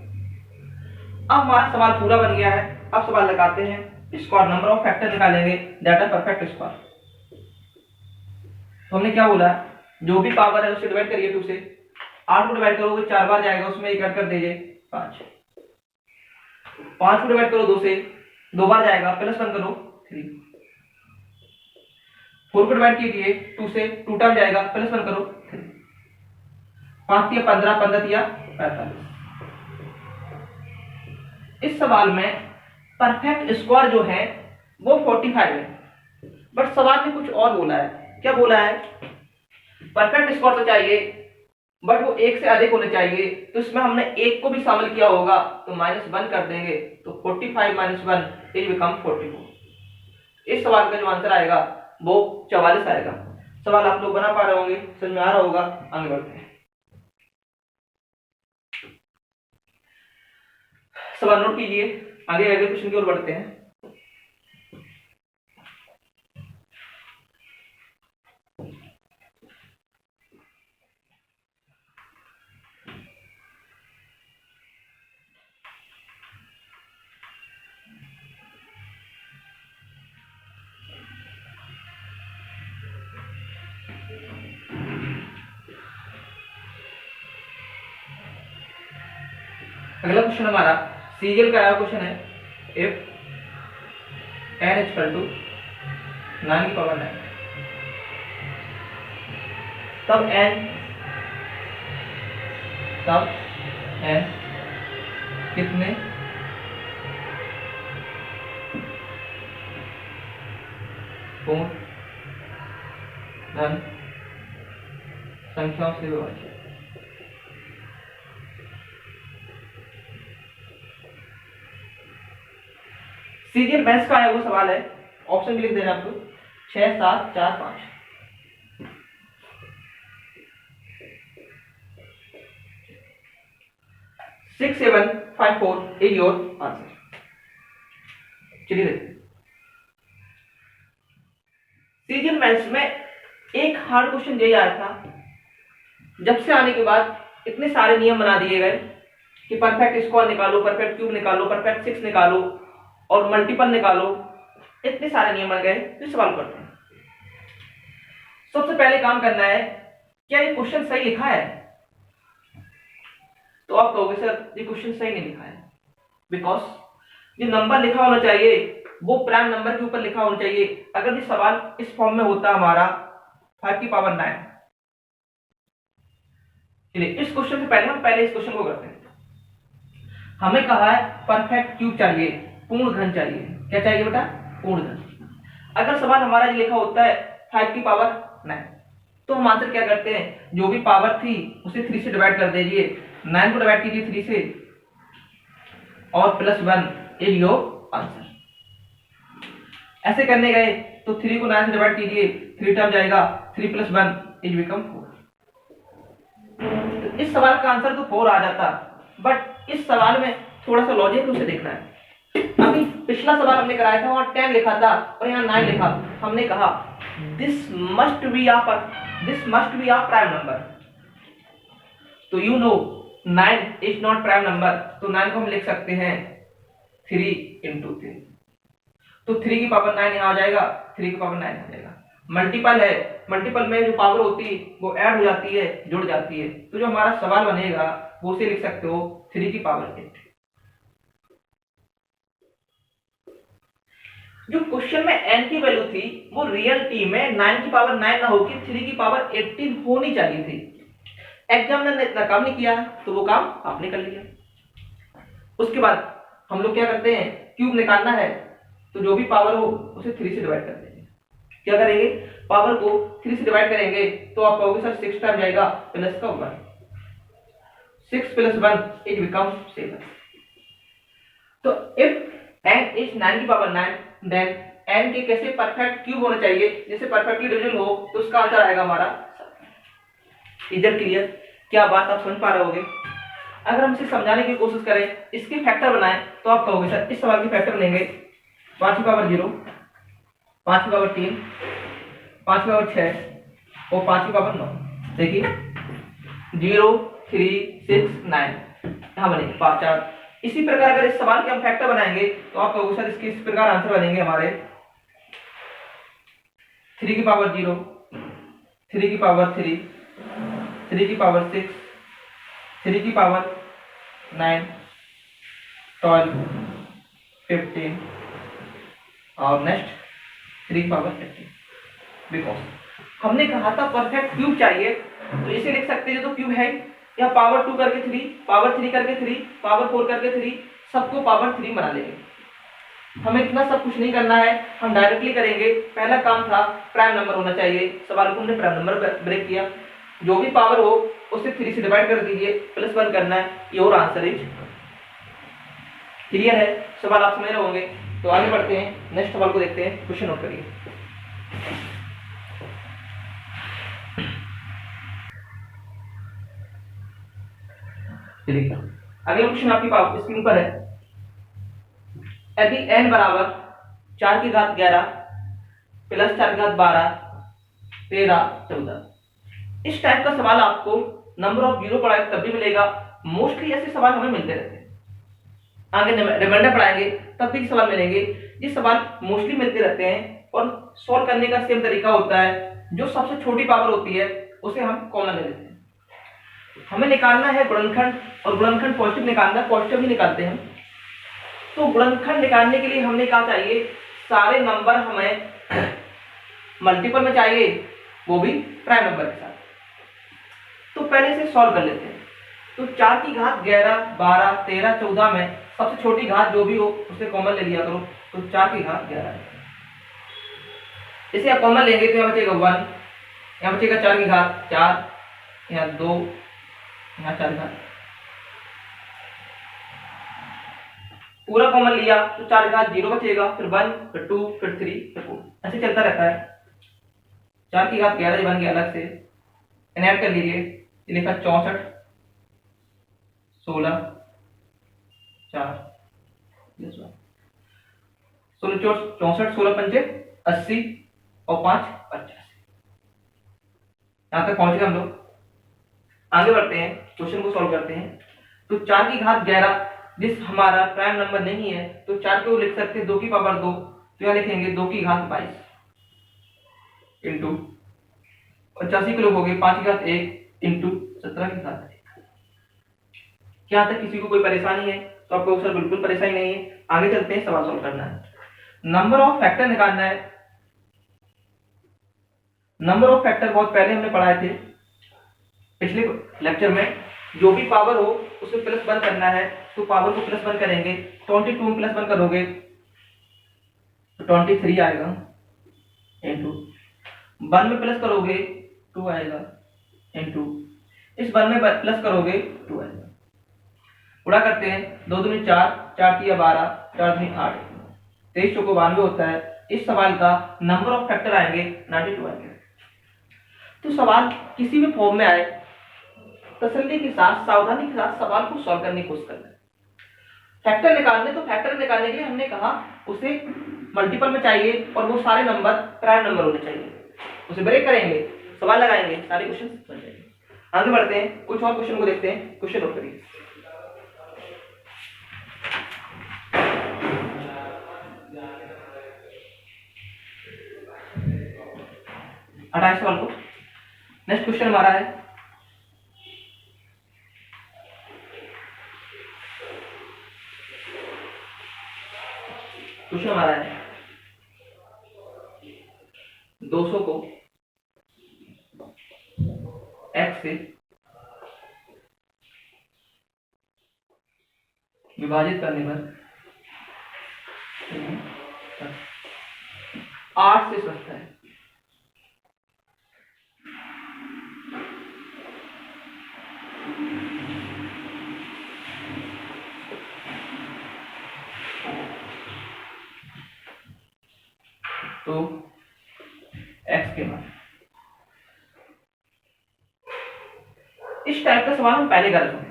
अब हमारा सवाल पूरा बन गया है। अब सवाल लगाते हैं स्क्वायर, नंबर ऑफ फैक्टर निकालेंगे दैट आर परफेक्ट स्क्वायर। तो हमने क्या बोला, जो भी पावर है उसे डिवाइड करिए 2 से। 8 को डिवाइड करोगे 4 बार जाएगा, उसमें एक ऐड कर दीजिए 5। 5 को डिवाइड करो 2 से, 2 बार जाएगा, +1 करो 3। 4 को डिवाइड कीजिए 2 से, 2 टाइम जाएगा, +1 करो 3। 5 तिया 15, 15 तिया 45। इस सवाल में परफेक्ट स्क्वायर जो है वो 45 है, बट सवाल में कुछ और बोला है। क्या बोला है, परफेक्ट स्क्वायर तो चाहिए बट वो 1 से अधिक होने चाहिए, तो इसमें हमने 1 को भी शामिल किया होगा तो -1 कर देंगे, तो 45 - 1 इज बिकम 44। इस सवाल का जो आंसर आएगा वो 44 आएगा। सवाल आप लोग बना पा रहे होंगे, समझ में आ रहा होगा। आगे बढ़ते हैं, सवाल नोट कीजिए, आगे अगले क्वेश्चन की ओर बढ़ते हैं। अगला क्वेश्चन हमारा सीरियल का क्वेश्चन है। इफ n इक्वल टू 9 की पावर 9, तब n कितने पूर्ण धन संख्याओं से विभाजित। सीरियल मैथ्स का है वो सवाल है, ऑप्शन भी लिख देना आपको 6 7 4 5। Six 7 5 4 is your answer. चलिए देखते हैं, सीरियल मैथ्स में एक हार्ड क्वेश्चन यही आया था। जब से आने के बाद इतने सारे नियम बना दिए गए कि परफेक्ट स्क्वायर निकालो, परफेक्ट क्यूब निकालो, परफेक्ट 6 निकालो और मल्टीपल निकालो, इतने सारे नियम बन गए। तो सवाल करते हैं, सबसे पहले काम करना है क्या ये क्वेश्चन सही लिखा है। तो आप कहोगे सर ये क्वेश्चन सही नहीं लिखा है, बिकॉज ये नंबर लिखा होना चाहिए वो प्राइम नंबर के ऊपर लिखा होना चाहिए। अगर ये सवाल इस फॉर्म में होता हमारा 5 की पावर 9, चलिए इस क्वेश्चन से पहले हम इस क्वेश्चन को करते हैं। हमें कहा है परफेक्ट क्यूब चाहिए, पूर्ण घन चाहिए। क्या चाहिए बेटा, पूर्ण घन। अगर सवाल हमारा ये लिखा होता है 5 की पावर 9, तो हम आंसर क्या करते हैं, जो भी पावर थी उसे 3 से डिवाइड कर दीजिए, 9 को डिवाइड कीजिए 3 से और +1 इज योर आंसर। ऐसे करने गए तो 3 को 9 से डिवाइड कीजिए, 3 टाइम जाएगा, 3 + 1 इज बिकम 4। तो इस सवाल का आंसर तो 4 आ जाता, बट इस सवाल में थोड़ा सा लॉजिक उसे देखना है। अभी पिछला सवाल हमने कराया था, वहां 10 लिखा था और यहाँ 9 लिखा। हमने कहा this must be a prime number, तो you know 9 is not prime number, तो 9 को हम लिख सकते हैं 3 × 3, तो 3 की पावर 9 यहाँ आ जाएगा, 3 की पावर 9 आ जाएगा। मल्टीपल है, मल्टीपल में जो पावर होती है वो ऐड हो जाती है, जुड़ जाती है, तो जो हमारा सवाल बनेगा वो उसे लिख सकते हो 3 की पावर 8। जो क्वेश्चन में n की वैल्यू थी वो रियलिटी में 9 की पावर 9 ना होगी 3 की पावर 18 होनी चाहिए थी। एग्जामिनर ने इतना काम नहीं किया तो वो काम आपने कर लिया। उसके बाद हम लोग क्या करते हैं, क्यूब निकालना है तो जो भी पावर हो उसे 3 से डिवाइड कर देंगे। क्या करेंगे, पावर को 3 से डिवाइड करेंगे तो आप कहोगे सर 6 टाइम जाएगा प्लस का 1, 6 प्लस 1 इट बिकम्स 7। तो इफ n इज 9 की पावर 9 देन n के कैसे परफेक्ट क्यूब होना चाहिए जिससे परफेक्टली डिविजन हो, तो उसका आंसर आएगा हमारा। इधर क्लियर, क्या बात आप समझ पा रहे होगे। अगर हम इसे समझाने की कोशिश करें, इसके फैक्टर बनाएं तो आप कहोगे सर इस सवाल के फैक्टर बनेंगे 5 की पावर 0, 5 की पावर 3, 5 की पावर 6 और 5 की पावर 9। देखिए 0 3 6 9 यहां बनेंगे 5 4। इसी प्रकार अगर इस सवाल के हम फैक्टर बनाएंगे तो आप कहोगे सर इसके इस प्रकार आंसर बनेंगे हमारे 3 की पावर 0, 3 की पावर 3, 3 की पावर 6, 3 की पावर 9, 12, 15 और नेक्स्ट 3 की पावर 18। बिकॉज हमने कहा था परफेक्ट क्यूब चाहिए, तो इसे लिख सकते हैं तो क्यूब है या पावर 2 करके 3, पावर 3 करके 3, पावर 4 करके 3, सबको पावर 3 बना लेंगे। हमें इतना सब कुछ नहीं करना है, हम डायरेक्टली करेंगे। पहला काम था प्राइम नंबर होना चाहिए, सवाल को हमने प्राइम नंबर ब्रेक किया। जो भी पावर हो उसे 3 से डिवाइड कर दीजिए, प्लस 1 करना है, योर आंसर इज क्लियर है। सवाल आप समझ रहे होंगे। तो आगे बढ़ते हैं, नेक्स्ट सवाल को देखते हैं। क्वेश्चन नोट करिए। अगला क्वेश्चन आपकी स्क्रीन पर है। यदि n बराबर 4 की घात 11 प्लस 4 की घात 12 13 14, इस टाइप का सवाल आपको नंबर ऑफ जीरो पढ़ाए तब भी मिलेगा। मोस्टली ऐसे सवाल हमें मिलते रहते हैं। आगे रिमाइंडर पढ़ाएंगे तब भी सवाल मिलेंगे। ये सवाल मोस्टली मिलते रहते हैं और सॉल्व करने का सेम तरीका होता है। जो सबसे छोटी पावर होती है उसे हम कॉमन ले लेते हैं। हमें निकालना है गुणनखंड, और गुणनखंड पॉजिटिव निकालना है, पॉजिटिव ही निकालते हैं। तो गुणनखंड निकालने के लिए हमने कहा चाहिए सारे नंबर हमें मल्टीपल में चाहिए, वो भी प्राइम नंबर के साथ। तो पहले से सॉल्व कर लेते हैं। तो 4 की घात 11 12 13 14 में सबसे छोटी घात जो भी हो उसे कॉमन ले लिया करो। तो 4 की घात 11 इसे आप कॉमन लेंगे तो यहाँ बचेगा 1, यहाँ बचेगा 4 की घात 4, यहाँ 2, यहाँ 4 घात पूरा कॉमन लिया तो 4 घात 0 बचेगा, फिर 1, फिर 2, फिर 3, फिर 4, ऐसे चलता रहता है। 4 की घात 11 बन गया अलग से, ऐड कर लीजिए। ये लिखा 64 16 4 16 64 16 पंजे 80 और 5 85। यहां तक पहुंच गए हम लोग। आगे बढ़ते हैं, क्वेश्चन को सॉल्व करते हैं। तो 4 की घात 11 जिस हमारा प्राइम नंबर नहीं है तो 4 को लिख सकते हैं 2 की पावर 2, तो यहां लिखेंगे 2 की घात 22 इंटू 85 किलो हो गए 5 की घात 1 इंटू 17 की घात 1। क्या तक किसी को कोई परेशानी है? तो आपको सर बिल्कुल परेशानी नहीं है। आगे चलते हैं, सवाल सॉल्व करना है। नंबर ऑफ फैक्टर निकालना है। नंबर ऑफ फैक्टर बहुत पहले हमने पढ़ाए थे पिछले लेक्चर में। जो भी पावर हो उसे प्लस 1 करना है, तो पावर को प्लस 1 करेंगे। 22 में प्लस 1 करोगे तो 23 आएगा, इंटू 1 में प्लस करोगे 2 आएगा, इंटू इस 1 में प्लस करोगे 2 आएगा। गुणा करते हैं, 2 दूनी 4, 4 तिया 12, 4 दूनी 8, 23 चौको 92 होता है। इस सवाल का नंबर ऑफ फैक्टर आएंगे 92 आएंगे। तो सवाल किसी भी फॉर्म में आए, तसल्ली के साथ सावधानी के साथ सवाल को सॉल्व करने की कोशिश करना है। फैक्टर निकालने, तो फैक्टर निकालने के लिए हमने कहा उसे मल्टीपल में चाहिए और वो सारे नंबर प्राइम नंबर होने चाहिए। उसे ब्रेक करेंगे, सवाल लगाएंगे, सारे क्वेश्चन बन जाएंगे। आगे बढ़ते हैं, कुछ और क्वेश्चन को देखते हैं। क्वेश्चन नोट करिए। हटाए सवाल को। नेक्स्ट क्वेश्चन हमारा है 200 को x से विभाजित करने पर 8 से बचता है। तो x के मान, इस टाइप का सवाल हम पहले कर चुके हैं।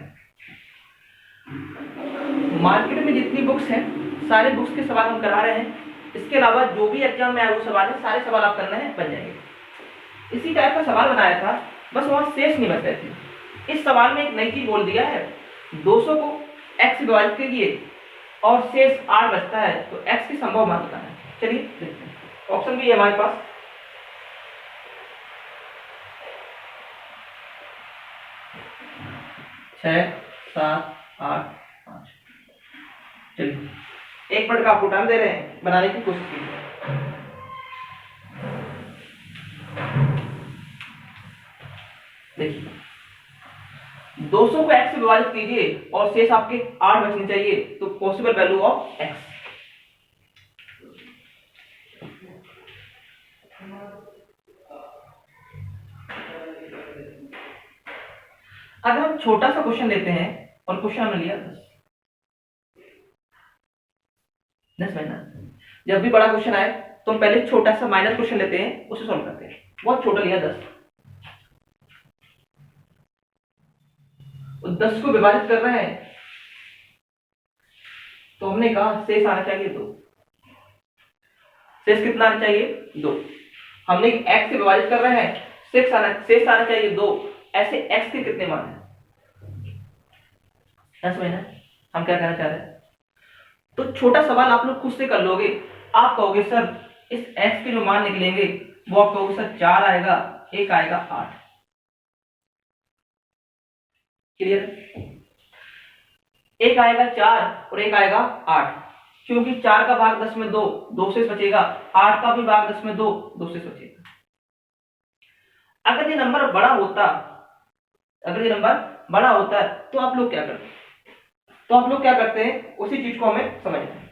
मार्केट में जितनी बुक्स हैं सारे बुक्स के सवाल हम करा रहे हैं। इसके अलावा जो भी एग्जाम में आए वो सवाल है, सारे सवाल आप करने हैं, बन जाएंगे। इसी टाइप का सवाल बनाया था, बस वहां शेष नहीं बच रहे थे। इस सवाल में एक नई चीज बोल दिया है, 200 को x से विभाजित कीजिए और शेष 8 बचता है, तो x की संभव मान बताना है। चलिए देखते हैं। ऑप्शन भी है हमारे पास, छह, 7, 8, 5। चलिए 1 मिनट का आपको टाइम दे रहे हैं, बनाने की कोशिश कीजिए। देखिए 200 को x से विभाजित कीजिए और शेष आपके 8 बचने चाहिए, तो पॉसिबल वैल्यू ऑफ x। अगर हम छोटा सा क्वेश्चन लेते हैं और क्वेश्चन हमने लिया 10 महीना, जब भी बड़ा क्वेश्चन आए तो हम पहले छोटा सा माइनर क्वेश्चन लेते हैं, उसे सॉल्व करते हैं। बहुत छोटा लिया 10, 10 को विभाजित कर रहे हैं तो हमने कहा शेष आना चाहिए 2। शेष कितना आना चाहिए? 2। हमने x से विभाजित कर रहे हैं, शेष आना चाहिए 2। ऐसे x के कितने मान हैं? 10 महीना। हम क्या कहना चाह रहे हैं? तो छोटा सवाल आप लोग खुद से कर लोगे। आप कहोगे सर इस x के जो मान निकलेंगे वो आप कहोगे सर 4 आएगा, 1 आएगा 8। क्लियर? 1 आएगा 4 और 1 आएगा 8, क्योंकि 4 का भाग 10 में 2, 2 से बचेगा। 8 का भी भाग 10 में 2, 2 से बचेगा। अगर ये नंबर बड़ा होता तो आप लोग क्या करते? हैं उसी चीज को हमें समझना है।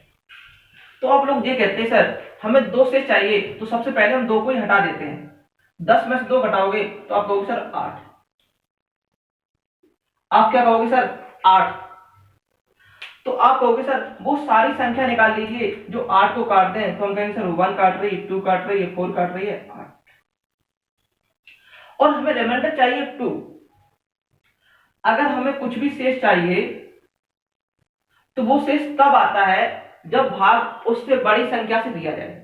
तो आप लोग ये कहते हैं सर हमें 2 से चाहिए, तो सबसे पहले हम 2 को ही हटा देते हैं। 10 में से 2 घटाओगे तो आप कहोगे सर 8। आप क्या कहोगे सर? 8। तो आप कहोगे सर वो सारी संख्या निकाल लीजिए जो 8 को काटते हैं, तो हम कहेंगे सर 1 काट रही है, 2 काट रही है, 4 काट रही है, 8। और हमें रिमाइंडर चाहिए 2। अगर हमें कुछ भी शेष चाहिए तो वो शेष तब आता है जब भाग उससे बड़ी संख्या से दिया जाए।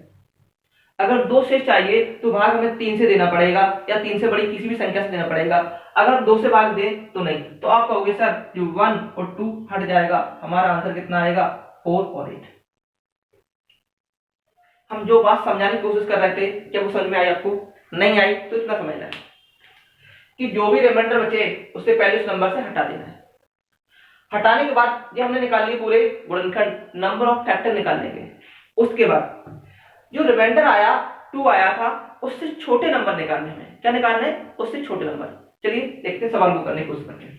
अगर 2 शेष चाहिए तो भाग हमें 3 से देना पड़ेगा या 3 से बड़ी किसी भी संख्या से देना पड़ेगा। अगर 2 से भाग दे तो नहीं। तो आप कहोगे सर जो 1 और 2 हट जाएगा, हमारा आंसर कितना आएगा? 4 और 8। हम जो बात समझाने की कोशिश कर रहे थे, क्या वो समझ में आई आपको? नहीं आई तो इतना समझना है कि जो भी रिमाइंडर बचे उससे पहले उस नंबर से हटा देना है। हटाने के बाद ये हमने निकाल लिए पूरे गुणनखंड, नंबर ऑफ फैक्टर निकाल लेंगे। उसके बाद जो रिमाइंडर आया 2 आया था, उससे छोटे नंबर निकालने हैं। क्या निकालने? उससे छोटे नंबर। चलिए देखते हैं, सवाल को करने की कोशिश करते हैं।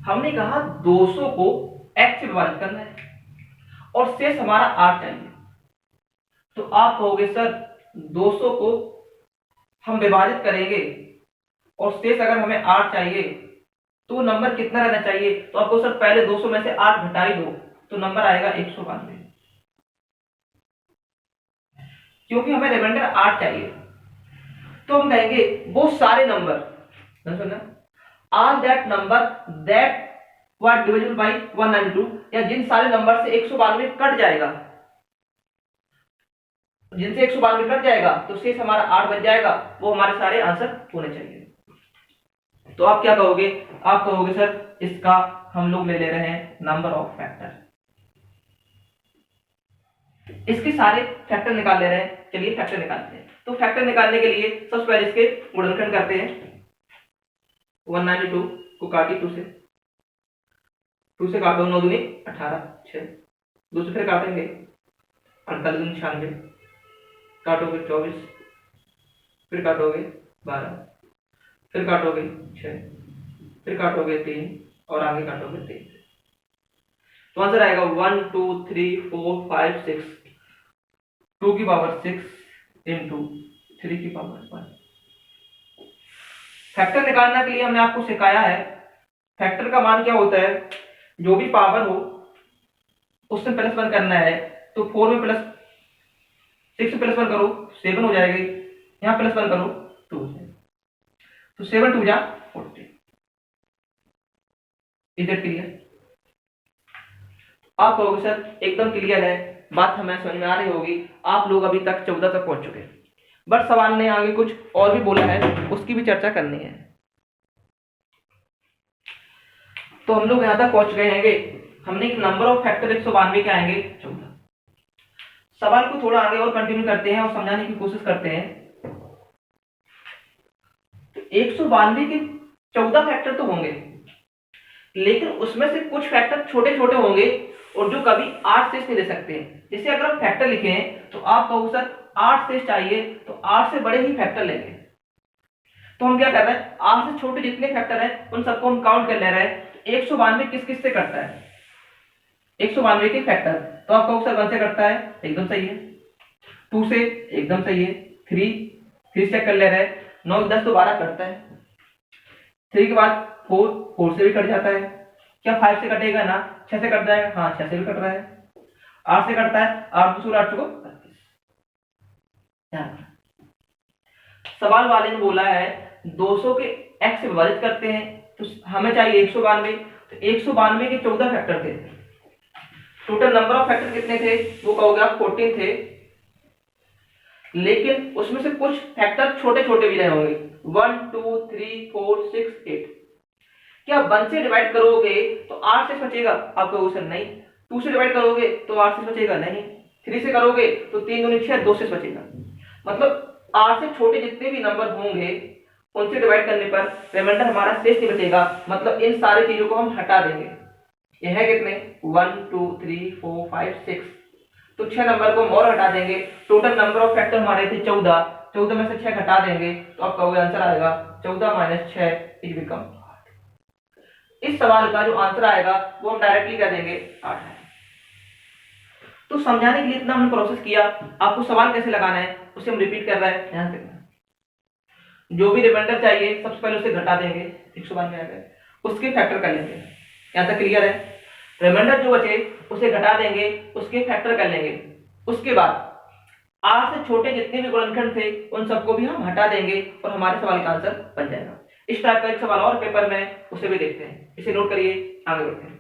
हमने कहा 200 को x से विभाजित करना है और शेष हमारा 8 चाहिए। तो आप कहोगे सर 200 को हम विभाजित करेंगे और शेष अगर हमें 8 चाहिए तो नंबर कितना रहना चाहिए? तो आपको सर पहले 200 में से 8 घटा ही दो, तो नंबर आएगा 192। क्योंकि हमें रिमाइंडर 8 चाहिए, तो हम कहेंगे वो सारे number are that number that were divisible by 192, या जिन सारे नंबर से 192 कट जाएगा, जिनसे 192 कट जाएगा तो शेष हमारा 8 बच जाएगा, वो हमारे सारे आंसर होने चाहिए। तो आप क्या कहोगे? आप कहोगे सर इसका हम लोग ले रहे हैं नंबर ऑफ फैक्टर। इसके सारे फैक्टर निकाल ले रहे हैं। चलिए फैक्टर निकालते हैं। तो फैक्टर निकालने के लिए सबसे पहले इसके गुणनखंड करते हैं। 192 को काटिए 2 से, 2 से काटो, 9 दूनी 18, 6, 2 से फिर काटेंगे 48 दूनी 96, काटोगे 24, फिर काटोगे 12, फिर काटोगे 6, फिर काटोगे 3 और आगे काटोगे 3। तो आंसर आएगा 1 2 3 4 5 6, 2 की पावर 6 इंटू 3 की पावर 1। फैक्टर निकालने के लिए हमने आपको सिखाया है फैक्टर का मान क्या होता है, जो भी पावर हो उससे प्लस 1 करना है। तो 4 में प्लस 6 प्लस 1 करो 7 हो जाएगी, यहां प्लस 1 करो 2 से, तो 7 2 जा 40। Is it clear? आप कहोगे सर एकदम क्लियर है, बात हमें समझ में आ रही होगी, आप लोग अभी तक 14 तक पहुंच चुके हैं, बट सवाल ने आगे कुछ और भी बोला है, उसकी भी चर्चा करनी है। तो हम लोग यहां तक पहुंच गए हैं, हमने एक नंबर ऑफ फैक्टर 192 के आएंगे 14। सवाल को थोड़ा आगे और कंटिन्यू करते हैं और समझाने की कोशिश करते हैं। तो 192 के 14 फैक्टर तो होंगे, लेकिन उसमें से कुछ फैक्टर छोटे छोटे होंगे और जो कभी 8 शेष नहीं ले सकते। जैसे अगर हम फैक्टर लिखे हैं तो आप कहो सर 8 शेष चाहिए, तो 8 से बड़े ही फैक्टर लेंगे। तो हम क्या कर रहे हैं, 8 से छोटे जितने फैक्टर हैं उन सबको हम काउंट कर ले रहे हैं। 192 किस किस से करता है, 192 के फैक्टर, तो आप कहो सर 1 से करता है, एकदम सही है। 2 से एकदम सही है। 3 चेक कर ले रहे हैं, 9 10 तो 12 करता है। 3 के बाद 4 से भी कट जाता है। क्या 5 से कटेगा ना, 6 से कट जाएगा, हाँ 6 से भी कट रहा है। 8 से कटता है, 8 2 8 को 25। सवाल वाले ने बोला है 200 के x से विभाजित करते हैं, तो हमें चाहिए 192। तो 192 के 14 फैक्टर थे, टोटल नंबर ऑफ फैक्टर कितने थे, वो कहोगे आप 14 थे, लेकिन उसमें से कुछ फैक्टर छोटे छोटे भी रहे होंगे, 1 2 3 4 6 8। क्या 1 से डिवाइड करोगे तो 8 से बचेगा, आप कहोगे सर नहीं। 2 से डिवाइड करोगे तो 8 से बचेगा नहीं। 3 से करोगे तो 3 दूनी 6, 2 से बचेगा। मतलब 8 से छोटे जितने भी नंबर होंगे उनसे डिवाइड करने पर रिमाइंडर हमारा शेष नहीं बचेगा, मतलब इन सारी चीजों को हम हटा देंगे। ये है कितने, 1 2 3 4 5 6, तो 6 नंबर को हम और हटा देंगे। टोटल नंबर ऑफ फैक्टर हमारे थे 14, 14 में से 6 घटा देंगे तो आप कहोगे आंसर आएगा 14 - 6 इज बिकम 8। इस सवाल का जो आंसर आएगा वो हम डायरेक्टली कह देंगे 8 है। तो समझाने के लिए इतना हमने प्रोसेस किया, आपको सवाल कैसे लगाना है उसे हम रिपीट कर रहे हैं। ध्यान से जो भी रिमाइंडर चाहिए सबसे पहले उसे घटा देंगे, 192 आ गए, उसके फैक्टर कर लेंगे। यहां तक क्लियर है? रिमाइंडर जो बचे उसे घटा देंगे, उसके फैक्टर कर लेंगे। उसके बाद 8 से छोटे जितने भी गुणनखंड थे उन सबको भी हम हटा देंगे और हमारे सवाल का आंसर बन जाएगा। इस टाइप का एक सवाल और पेपर में, उसे भी देखते हैं। इसे नोट करिए, आगे बढ़ते हैं।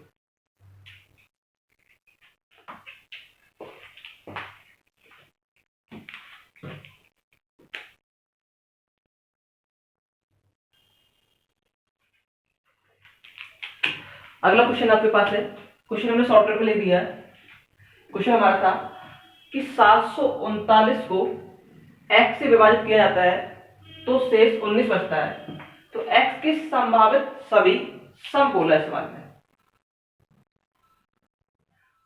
अगला क्वेश्चन आपके पास है, क्वेश्चन हमने शॉर्टकट में ले दिया है। क्वेश्चन हमारा था कि 739 को x से विभाजित किया जाता है तो शेष 19 बचता है। तो x के संभावित सभी समपोल है सवाल में,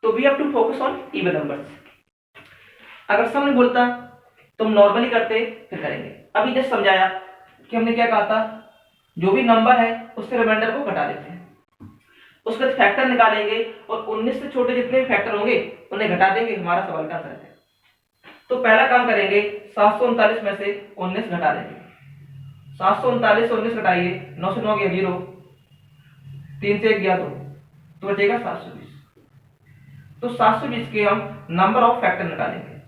तो we have to focus on even numbers. अगर सम नहीं बोलता तो हम नॉर्मली करते, फिर करेंगे। अभी जस्ट समझाया कि हमने क्या कहा था, जो भी नंबर है उससे रिमाइंडर को घटा देते हैं, उसके बाद फैक्टर निकालेंगे और 19 से छोटे जितने भी फैक्टर होंगे उन्हें घटा देंगे, हमारा सवाल का आंसर है। तो पहला काम करेंगे, 739 में से 19 घटा देंगे। 739 से 19 घटाइए, 9 से 9 गया 0, 3 से 1 गया 2, तो बचेगा 720। तो 720 के हम नंबर ऑफ फैक्टर निकालेंगे,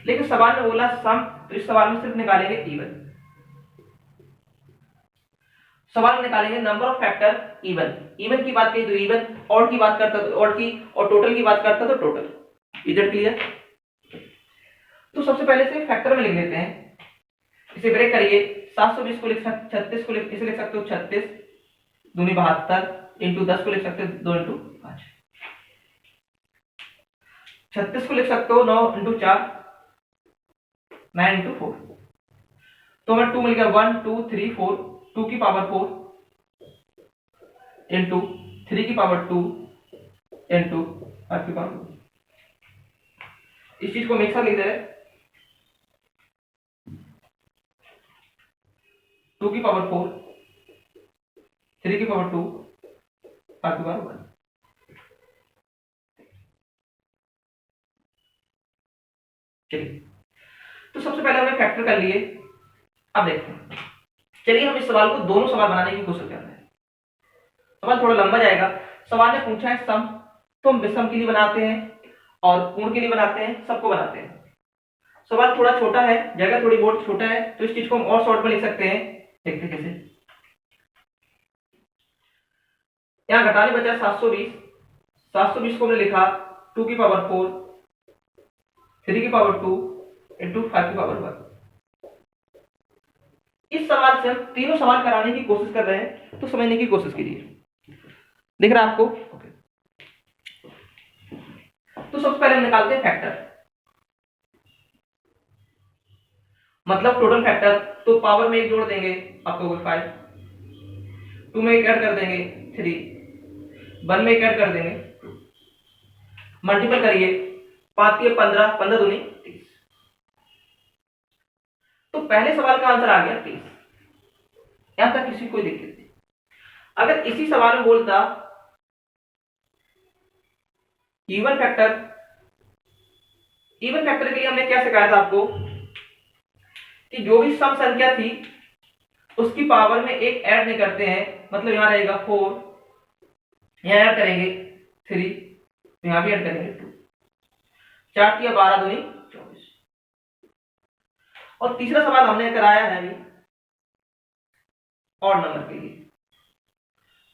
लेकिन सवाल में बोला सम, तो इस सवाल में सिर्फ निकालेंगे इवन। सवाल निकालेंगे number of factor even. Even की बात कही तो इवन, ऑड की बात करता तो ऑड की, और टोटल की बात करता तो टोटल। Is it clear? तो सबसे पहले से फैक्टर में लिख लेते हैं, इसे ब्रेक करिए। 720 को लिख सकते, 36 को इसे लिख सकते हो 36 दूनी 72 इंटू 10 को लिख सकते हो 2 इंटू 5। 36 को लिख सकते हो 9 इंटू 4, 9 इंटू 4। तो हमें 2 मिल गया, 1 2 3 4, 2 की पावर 4, इंटू 3 की पावर 2 इंटू 5 की पावर 2। इस चीज को हमेशा लिख दे रहे 2 की पावर 4 3 की पावर 2 5 की पावर 1। चलिए, तो सबसे पहले हमने फैक्टर कर लिए। अब देखते हैं, चलिए हम इस सवाल को दोनों सवाल बनाने की कोशिश कर रहे हैं। सवाल थोड़ा लंबा जाएगा। सवाल ने पूछा है सम, तो हम विषम के लिए बनाते हैं और पूर्ण के लिए बनाते हैं, सबको बनाते हैं। सवाल थोड़ा छोटा है, जगह थोड़ी बहुत छोटा है, तो इस चीज को हम और शॉर्ट में लिख सकते हैं। देखते हैं कैसे। यहां घटाने बचा 720। 720 को हमने लिखा 2 की पावर 4 3 की पावर 2 इंटू 5 की पावर 1। इस सवाल से हम तीनों सवाल कराने की कोशिश कर रहे हैं, तो समझने की कोशिश कीजिए। दिख रहा है आपको? ओके। तो सबसे पहले हम निकालते हैं फैक्टर, मतलब टोटल फैक्टर। तो पावर में एक जोड़ देंगे, आपको होगा 5, 2 में एक ऐड कर देंगे 3, 1 में एक ऐड कर देंगे, मल्टीपल करिए, 5 के 15, 15 दूनी 30। तो पहले सवाल का आंसर आ गया 30। यहां तक किसी कोई दिक्कत नहीं। अगर इसी सवाल में बोलता इवन फैक्टर, इवन फैक्टर के लिए हमने क्या सिखाया था आपको कि जो भी सम संख्या थी उसकी पावर में एक ऐड नहीं करते हैं। मतलब यहां रहेगा 4, यहां ऐड करेंगे 3, यहां भी ऐड करेंगे 2, 4 या 12 दूनी 24। और तीसरा सवाल हमने कराया है अभी और नंबर के लिए।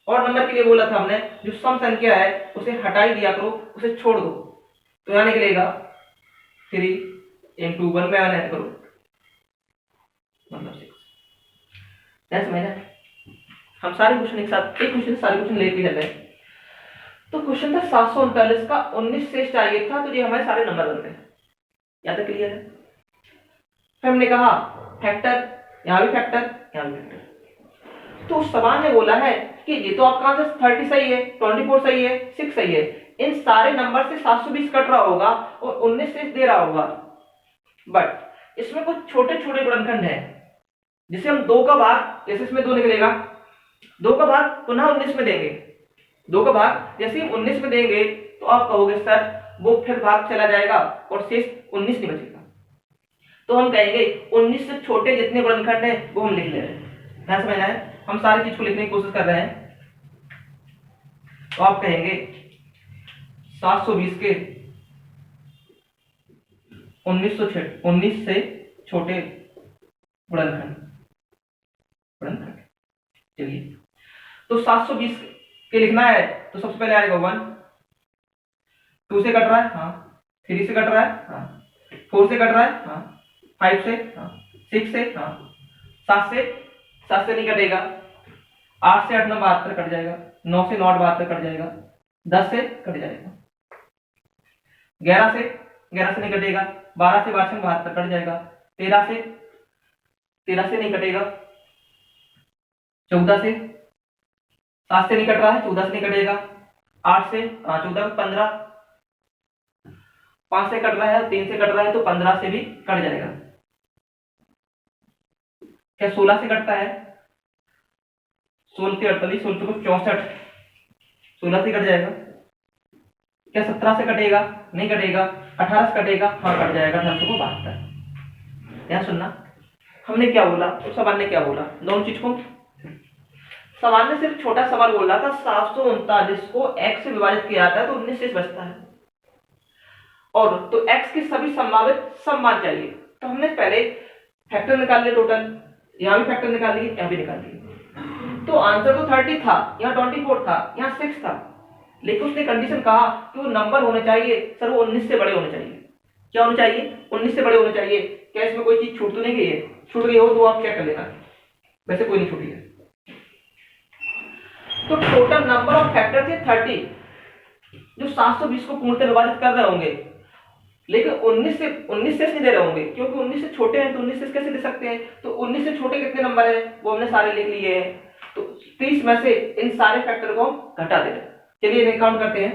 और नंबर के लिए बोला था हमने जो सम संख्या है उसे हटा ही दिया करो, उसे छोड़ दो। तो यहां निकलेगा 3 इंटू 1 में ऐड करो, मतलब 6। समझा? हम सारे क्वेश्चन एक साथ, एक क्वेश्चन सारे क्वेश्चन लेके चल रहे हैं। तो क्वेश्चन था 739 का 19 शेष चाहिए था, तो ये हमारे सारे नंबर बन गए। याद है? क्लियर है? फिर हमने कहा फैक्टर, यहां भी फैक्टर, यहां भी फैक्टर। तो सवाल ने बोला है कि ये तो आपका आंसर 30 सही है, 24 सही है, 6 सही है, इन सारे नंबर से 720 कट रहा होगा और 19 शेष दे रहा होगा। बट इसमें कुछ छोटे छोटे गुणनखंड है, जिसे हम 2 का भाग, जैसे इसमें 2 निकलेगा, 2 का भाग पुनः 19 में देंगे। 2 का भाग जैसे हम 19 में देंगे तो आप कहोगे सर वो फिर भाग चला जाएगा और शेष 19 नहीं बचेगा। तो हम कहेंगे 19 से छोटे जितने गुणनखंड है वो हम लिख ले रहे हैं। ध्यान समझना है, हम सारी चीज को लिखने की कोशिश कर रहे हैं। तो आप कहेंगे 720 के 19 से छोटे गुणनखंड। चलिए, तो 720 के लिखना है तो सबसे पहले आएगा 1, 2 से कट रहा है, हाँ, 3 से कट रहा है, हाँ, 4 से कट रहा है, हाँ, 5 से, हाँ, 6 से, हाँ, 7 से नहीं कटेगा, 8 से 8 9 72 कट जाएगा, 9 से 9 72 कट जाएगा, 10 से कट जाएगा, 11 से नहीं कटेगा, 12 से 72 कट जाएगा, 13 से नहीं कटेगा, 14 से, 7 से नहीं कट रहा है, 14 से नहीं कटेगा, 8 से, 14 15, 5 से कट रहा है, 3 से कट रहा है तो 15 से भी कट जाएगा। क्या 16 से कटता है? 16 से 48, 16 को 64, 16 से कट जाएगा। क्या 17 से कटेगा? नहीं कटेगा। 18 से कटेगा? हाँ कट जाएगा, 18 को 72। यहाँ सुनना, हमने क्या बोला, उस सवाल ने क्या बोला, दोनों चीज को। सवाल ने सिर्फ छोटा सवाल बोल रहा था 739 को x से विभाजित किया जाता है तो 19 शेष बचता है, और तो x के सभी संभावित सम मान चाहिए। तो हमने पहले फैक्टर निकाल लिए, टोटल यहां भी फैक्टर निकाल लिए, यहां भी निकाल लिए। तो आंसर तो 30 था, यहाँ 24 था, यहाँ 6 था, लेकिन उसने कंडीशन कहा कि वो नंबर होने चाहिए सर, वो 19 से बड़े होने चाहिए। क्या होने चाहिए? 19 से बड़े होने चाहिए। क्या इसमें कोई चीज छूट तो नहीं गई है? छूट गई हो तो आप चेक कर लेना, वैसे कोई नहीं छूटी है। तो टोटल नंबर ऑफ फैक्टर थे 30, जो 720 को पूर्णतः विभाजित कर रहे होंगे, लेकिन 19 से नहीं दे रहे होंगे, क्योंकि 19 से छोटे हैं तो 19 से कैसे दे सकते हैं। तो 19 से छोटे कितने नंबर है वो हमने सारे लिख लिए हैं। तो 30 में से इन सारे फैक्टर को घटा दे रहे हैं। चलिए इन्हें काउंट करते हैं।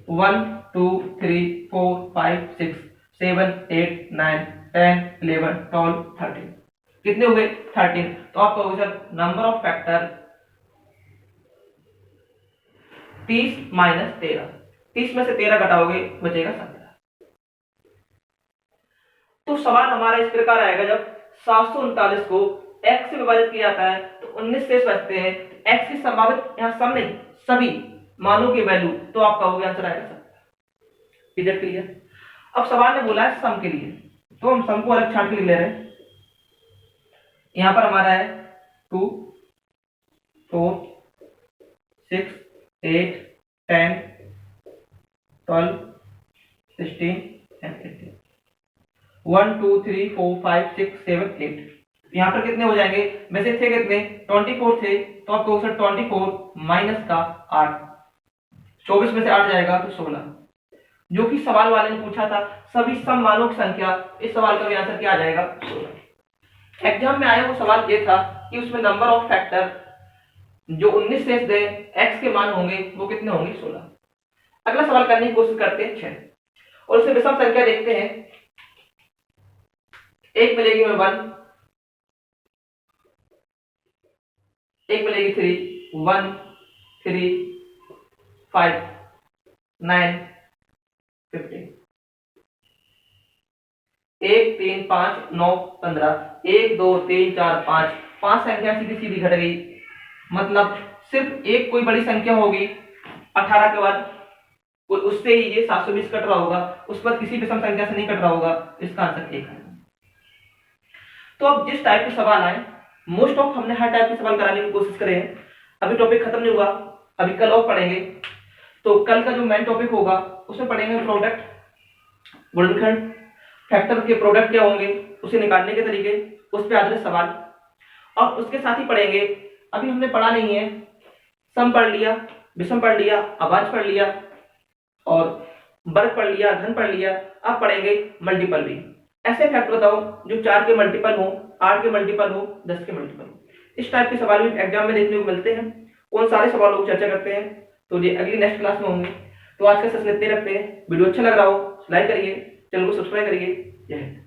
1 2 3 4 5 6 7 8 9 10 11 12 13 कितने हुए 13। तो आप कहोगे sir number of factor 30 minus 13, 30 में से 13 घटाओगे बचेगा 17। तो सवाल हमारा इस प्रकार आएगा, जब 739 को x से विभाजित किया जाता है तो 19 शेष बचते हैं। x की संभावित यहाँ सम नहीं सभी मानों की वैल्यू, तो आप कहोगे आंसर आएगा 17। इधर क्लियर। अब सवाल ने बोला है सम के लिए, तो हम सम को अलग छांट के ले रहे हैं। यहां पर हमारा है 2 4 6 8 10 12 16 and 18 1 2 3 4 5 6 7 8। यहाँ पर कितने हो जाएंगे, वैसे थे कितने 24 थे, तो आप कहोगे सर 24 माइनस का 8, 24 में से 8 जाएगा तो 16, जो कि सवाल वाले ने पूछा था सभी सम मानों की संख्या। इस सवाल का भी आंसर क्या आ जाएगा 16। एग्जाम में आया वो सवाल ये था कि उसमें नंबर ऑफ फैक्टर जो 19 शेष दे x के मान होंगे वो कितने होंगे 16। अगला सवाल करने की कोशिश करते हैं 6 और उसमें विषम संख्या देखते हैं। एक मिलेगी हमें 1, एक मिलेगी 3 1 3 5 9 15 1 3 5 9 15 1 2 3 4 5 5 संख्या सीधी सीधी घट गई, मतलब सिर्फ एक कोई बड़ी संख्या होगी 18 के बाद, उससे ही ये 720 कट रहा होगा, उस पर किसी विषम संख्या से नहीं कट रहा होगा। इसका आंसर 1 है। तो अब जिस टाइप के सवाल आए, मोस्ट ऑफ हमने हर टाइप के सवाल कराने की कोशिश करे हैं। अभी टॉपिक खत्म नहीं हुआ, अभी कल और पढ़ेंगे। तो कल का जो मेन टॉपिक होगा उसमें पढ़ेंगे प्रोडक्ट, गुणनखंड, फैक्टर के प्रोडक्ट क्या होंगे, उसे निकालने के तरीके, उस पर आधारित सवाल, और उसके साथ ही पढ़ेंगे, अभी हमने पढ़ा नहीं है, सम पढ़ लिया, विषम पढ़ लिया, अभाज्य पढ़ लिया और वर्ग पढ़ लिया, घन पढ़ लिया, अब पढ़ेंगे मल्टीपल भी। ऐसे फैक्टर बताओ जो 4 के मल्टीपल हो, 8 के मल्टीपल हो, 10 के मल्टीपल हो। इस टाइप के सवाल भी एग्जाम में देखने को मिलते हैं। उन सारे सवालों को चर्चा करते हैं, तो ये अगली नेक्स्ट क्लास में होंगे। तो आज का सेशन इतने रखते हैं। वीडियो अच्छा लग रहा हो लाइक करिए, चैनल को सब्सक्राइब करिए। जय हिंद।